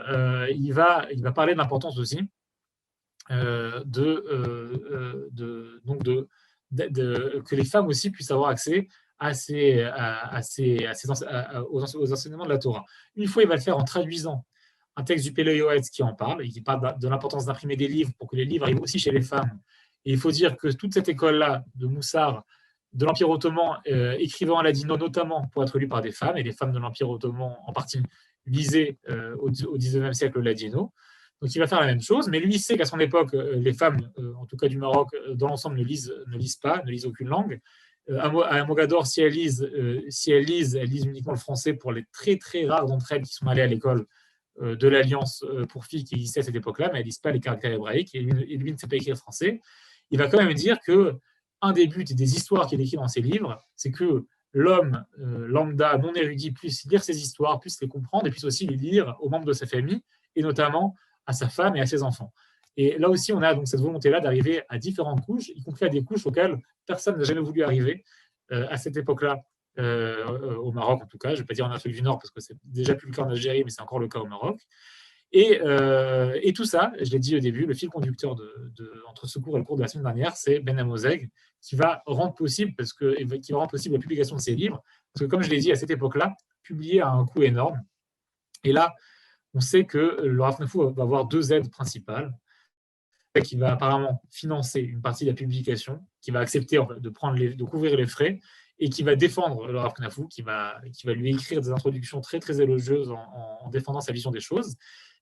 il va parler de l'importance aussi que les femmes aussi puissent avoir accès aux enseignements de la Torah. Une fois, il va le faire en traduisant un texte du Pele Yoetz qui en parle, et qui parle de l'importance d'imprimer des livres pour que les livres arrivent aussi chez les femmes. Et il faut dire que toute cette école-là de Moussard, de l'Empire ottoman, écrivant en ladino notamment pour être lu par des femmes, et les femmes de l'Empire ottoman en partie lisaient au XIXe siècle le ladino. Donc il va faire la même chose, mais lui il sait qu'à son époque, les femmes, en tout cas du Maroc, dans l'ensemble, ne lisent aucune langue. À Mogador, si elles lisent, elles lisent uniquement le français pour les très très rares d'entre elles qui sont allées à l'école de l'Alliance pour filles qui existait à cette époque-là, mais elles ne lisent pas les caractères hébraïques, et lui ne sait pas écrire français. Il va quand même dire qu'un des buts et des histoires qu'il écrit dans ses livres, c'est que l'homme lambda, non érudit, puisse lire ces histoires, puisse les comprendre, et puisse aussi les lire aux membres de sa famille, et notamment à sa femme et à ses enfants. Et là aussi, on a donc cette volonté-là d'arriver à différentes couches, y compris à des couches auxquelles personne n'a jamais voulu arriver à cette époque-là, au Maroc en tout cas. Je ne vais pas dire en Afrique du Nord, parce que c'est déjà plus le cas en Algérie, mais c'est encore le cas au Maroc. Et tout ça, je l'ai dit au début, le fil conducteur entre ce cours et le cours de la semaine dernière, c'est Ben Amozeg, qui va rendre possible la publication de ces livres, parce que comme je l'ai dit, à cette époque-là, publier a un coût énorme. Et là, on sait que le Rav Nafou va avoir 2 aides principales, qui va apparemment financer une partie de la publication, qui va accepter de couvrir les frais, et qui va défendre le Rav Nafou, qui va lui écrire des introductions très très élogieuses en défendant sa vision des choses.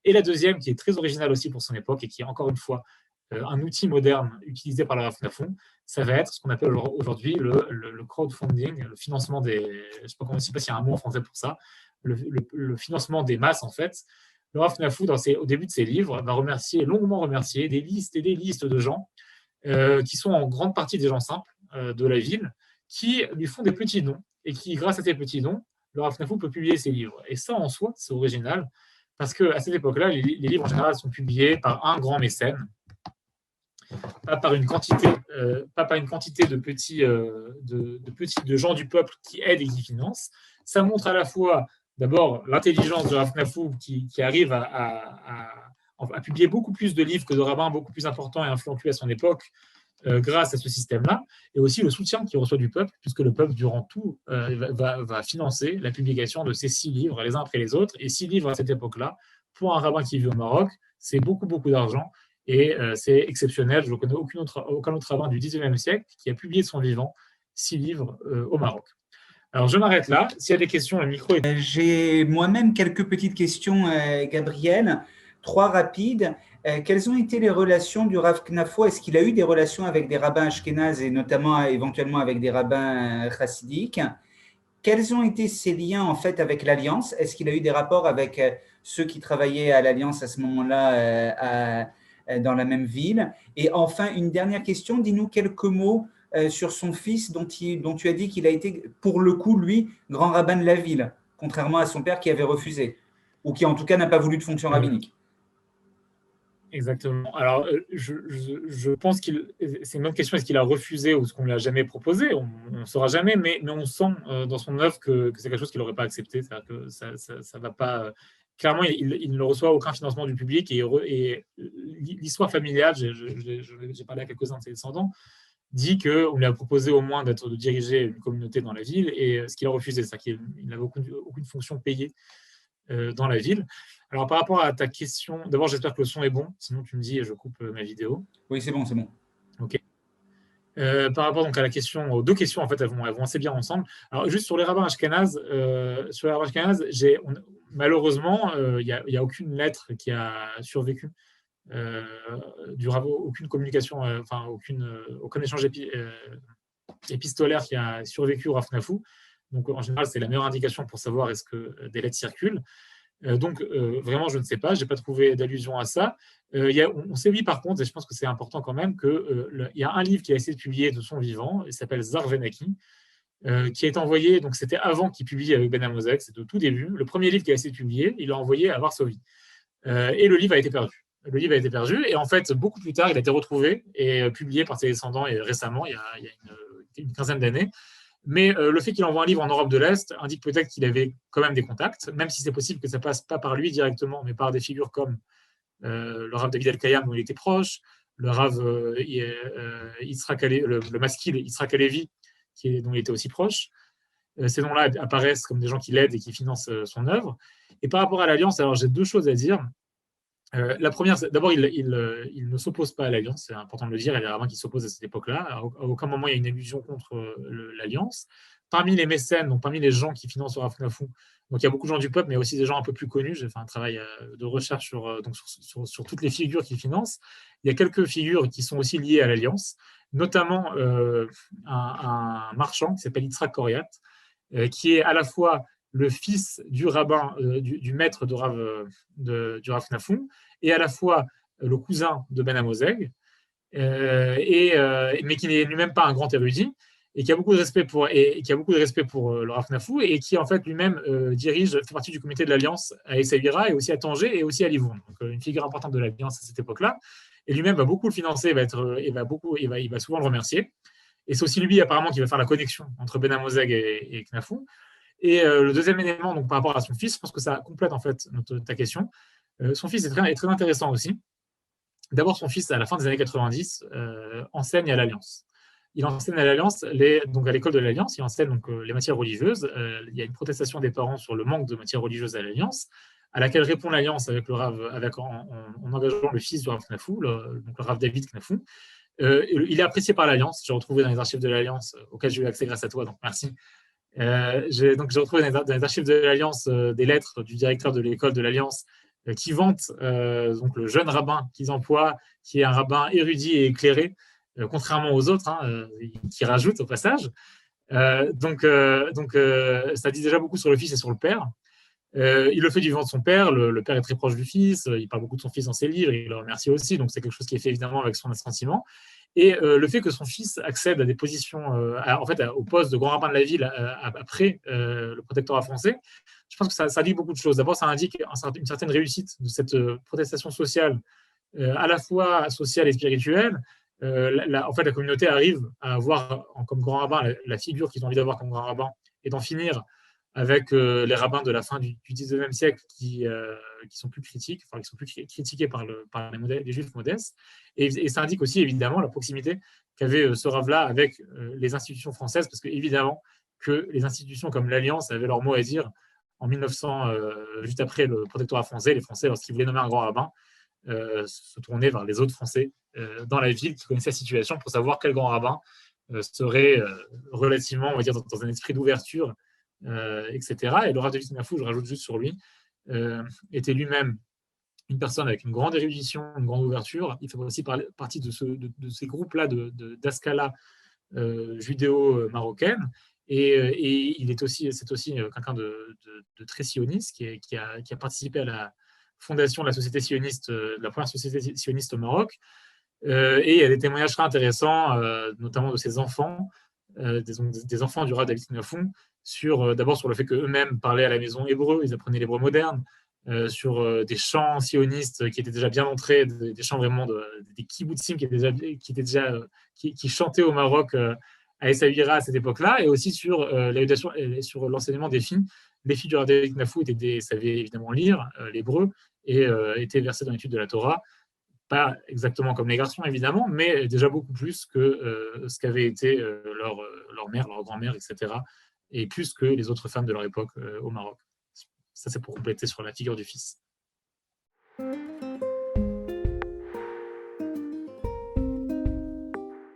Et la deuxième, qui est très originale aussi pour son époque, et qui, encore une fois, un outil moderne utilisé par le Rav Knafou, ça va être ce qu'on appelle aujourd'hui le crowdfunding, le financement des. Je ne sais pas s'il y a un mot en français pour ça, le financement des masses, en fait. Le Rav Knafou, au début de ses livres, va longuement remercier des listes et des listes de gens qui sont en grande partie des gens simples de la ville, qui lui font des petits dons et qui, grâce à ces petits dons, le Rav Knafou peut publier ses livres. Et ça, en soi, c'est original, parce qu'à cette époque-là, les livres en général sont publiés par un grand mécène, pas par une quantité de petits, de gens du peuple qui aident et qui financent. Ça montre à la fois, d'abord, l'intelligence de Rav Knafou qui arrive à publier beaucoup plus de livres que de rabbins beaucoup plus importants et influents à son époque, grâce à ce système-là, et aussi le soutien qu'il reçoit du peuple, puisque le peuple, durant tout, va financer la publication de ces 6 livres, les uns après les autres. Et 6 livres à cette époque-là, pour un rabbin qui vit au Maroc, c'est beaucoup, beaucoup d'argent, et c'est exceptionnel. Je ne connais aucun autre rabbin du XIXe siècle qui a publié de son vivant 6 livres au Maroc. Alors, je m'arrête là. S'il y a des questions, le micro est... J'ai moi-même quelques petites questions, Gabriel. 3 rapides. Quelles ont été les relations du Rav Knafou? Est-ce qu'il a eu des relations avec des rabbins ashkénazes et notamment éventuellement avec des rabbins chassidiques? Quels ont été ses liens en fait avec l'Alliance? Est-ce qu'il a eu des rapports avec ceux qui travaillaient à l'Alliance à ce moment-là dans la même ville? Et enfin, une dernière question. Dis-nous quelques mots sur son fils dont tu as dit qu'il a été, pour le coup, lui, grand rabbin de la ville, contrairement à son père qui avait refusé, ou qui en tout cas n'a pas voulu de fonction rabbinique. Exactement. Alors, je pense c'est une bonne question, est-ce qu'il a refusé ou est-ce qu'on ne l'a jamais proposé? On ne saura jamais, mais on sent dans son œuvre que c'est quelque chose qu'il n'aurait pas accepté. C'est-à-dire que ça va pas... Clairement, il ne reçoit aucun financement du public et l'histoire familiale, j'ai parlé à quelques-uns de ses descendants, dit qu'on lui a proposé au moins de diriger une communauté dans la ville, et ce qu'il a refusé, c'est-à-dire qu'il n'avait aucune fonction payée dans la ville. Alors, par rapport à ta question, d'abord, j'espère que le son est bon, sinon tu me dis et je coupe ma vidéo. Oui, c'est bon, c'est bon. OK. Par rapport donc à la question, aux 2 questions, en fait, elles vont assez bien ensemble. Alors, juste sur les rabbins ashkénazes, malheureusement, il n'y a aucune lettre qui a survécu du rabbin, aucune communication, aucun échange épistolaire qui a survécu au Rav Knafou. Donc, en général, c'est la meilleure indication pour savoir est-ce que des lettres circulent. Donc, vraiment, je ne sais pas. Je n'ai pas trouvé d'allusion à ça. On sait, oui, par contre, et je pense que c'est important quand même, qu'il y a un livre qui a essayé de publier de son vivant, il s'appelle Zarvenaki, qui est envoyé, donc c'était avant qu'il publie avec Ben Amosek, c'est au tout début. Le premier livre qui a essayé de publier, il l'a envoyé à Varsovie. Et le livre a été perdu. Et en fait, beaucoup plus tard, il a été retrouvé et publié par ses descendants et récemment, il y a une quinzaine d'années. Mais le fait qu'il envoie un livre en Europe de l'Est indique peut-être qu'il avait quand même des contacts, même si c'est possible que ça passe pas par lui directement, mais par des figures comme le Rav David El-Kayam, dont il était proche, le Rav le maskil Yitzhak Halevi, dont il était aussi proche. Ces noms-là apparaissent comme des gens qui l'aident et qui financent son œuvre. Et par rapport à l'Alliance, alors j'ai 2 choses à dire. La première, d'abord, il ne s'oppose pas à l'Alliance, c'est important de le dire. Il y a des rabbins qui s'opposent à cette époque-là. À aucun moment il y a une allusion contre l'Alliance. Parmi les mécènes, donc parmi les gens qui financent le Rav Knafou, donc il y a beaucoup de gens du peuple, mais aussi des gens un peu plus connus. J'ai fait un travail de recherche sur toutes les figures qu'ils financent. Il y a quelques figures qui sont aussi liées à l'Alliance, notamment un marchand qui s'appelle Yitzhak Koriat, qui est à la fois le fils du rabbin, du maître du Rav Knafou, et à la fois le cousin de Ben Amoseg, mais qui n'est lui-même pas un grand érudit, et qui a beaucoup de respect pour le Rav Knafou, et qui en fait lui-même fait partie du comité de l'Alliance à Essaouira, et aussi à Tanger, et aussi à Livourne. Donc une figure importante de l'Alliance à cette époque-là. Et lui-même va beaucoup le financer, il va souvent le remercier. Et c'est aussi lui apparemment qui va faire la connexion entre Ben Amoseg et Knafou. Et le deuxième élément, donc par rapport à son fils, je pense que ça complète en fait ta question. Son fils est très intéressant aussi. D'abord, son fils, à la fin des années 90, enseigne à l'Alliance. Il enseigne à l'Alliance, donc à l'école de l'Alliance, il enseigne donc, les matières religieuses. Il y a une protestation des parents sur le manque de matières religieuses à l'Alliance, à laquelle répond l'Alliance avec le Rav, en engageant le fils du Rav Knafou, donc le Rav David Knafou. Il est apprécié par l'Alliance. J'ai retrouvé dans les archives de l'Alliance, auxquelles j'ai eu accès grâce à toi, donc merci. J'ai retrouvé dans les archives de l'Alliance des lettres du directeur de l'école de l'Alliance qui vante donc le jeune rabbin qu'ils emploient, qui est un rabbin érudit et éclairé, contrairement aux autres, qui rajoutent au passage. Donc, ça dit déjà beaucoup sur le fils et sur le père. Il le fait du vivant de son père. Le père est très proche du fils. Il parle beaucoup de son fils dans ses livres. Il le remercie aussi. Donc, c'est quelque chose qui est fait évidemment avec son assentiment. Et le fait que son fils accède à des positions, au poste de grand rabbin de la ville après le protectorat français, je pense que ça indique beaucoup de choses. D'abord, ça indique une certaine réussite de cette protestation sociale, à la fois sociale et spirituelle. La communauté arrive à avoir comme grand rabbin la figure qu'ils ont envie d'avoir comme grand rabbin et d'en finir avec les rabbins de la fin du XIXe siècle qui sont plus critiques, qui sont plus critiqués par les juifs modestes. Et ça indique aussi évidemment la proximité qu'avait ce rave-là avec les institutions françaises, parce qu'évidemment que les institutions comme l'Alliance avaient leur mot à dire en 1900, juste après le protectorat français. Les Français, lorsqu'ils voulaient nommer un grand rabbin, se tournaient vers les autres Français dans la ville qui connaissaient la situation pour savoir quel grand rabbin serait relativement, on va dire, dans un esprit d'ouverture, etc. Et le Rav David Knafou, je rajoute juste sur lui, était lui-même une personne avec une grande érudition, une grande ouverture. Il fait aussi partie de ces groupes-là d'Askala judéo-marocaine. Et c'est aussi quelqu'un de très sioniste qui a participé à la fondation de la société sioniste, de la première société sioniste au Maroc. Et il y a des témoignages très intéressants, notamment de ses enfants, des enfants du Rav David Knafou, d'abord sur le fait qu'eux-mêmes parlaient à la maison hébreu, ils apprenaient l'hébreu moderne, sur des chants sionistes qui étaient déjà bien entrés, des chants vraiment des kibbutzim qui chantaient au Maroc à Essaouira à cette époque-là, et aussi sur l'éducation et sur l'enseignement des filles. Les filles du Rav David Knafou savaient évidemment lire l'hébreu et étaient versées dans l'étude de la Torah. Pas exactement comme les garçons, évidemment, mais déjà beaucoup plus que ce qu'avait été leur mère, leur grand-mère, etc., et plus que les autres femmes de leur époque au Maroc. Ça, c'est pour compléter sur la figure du fils.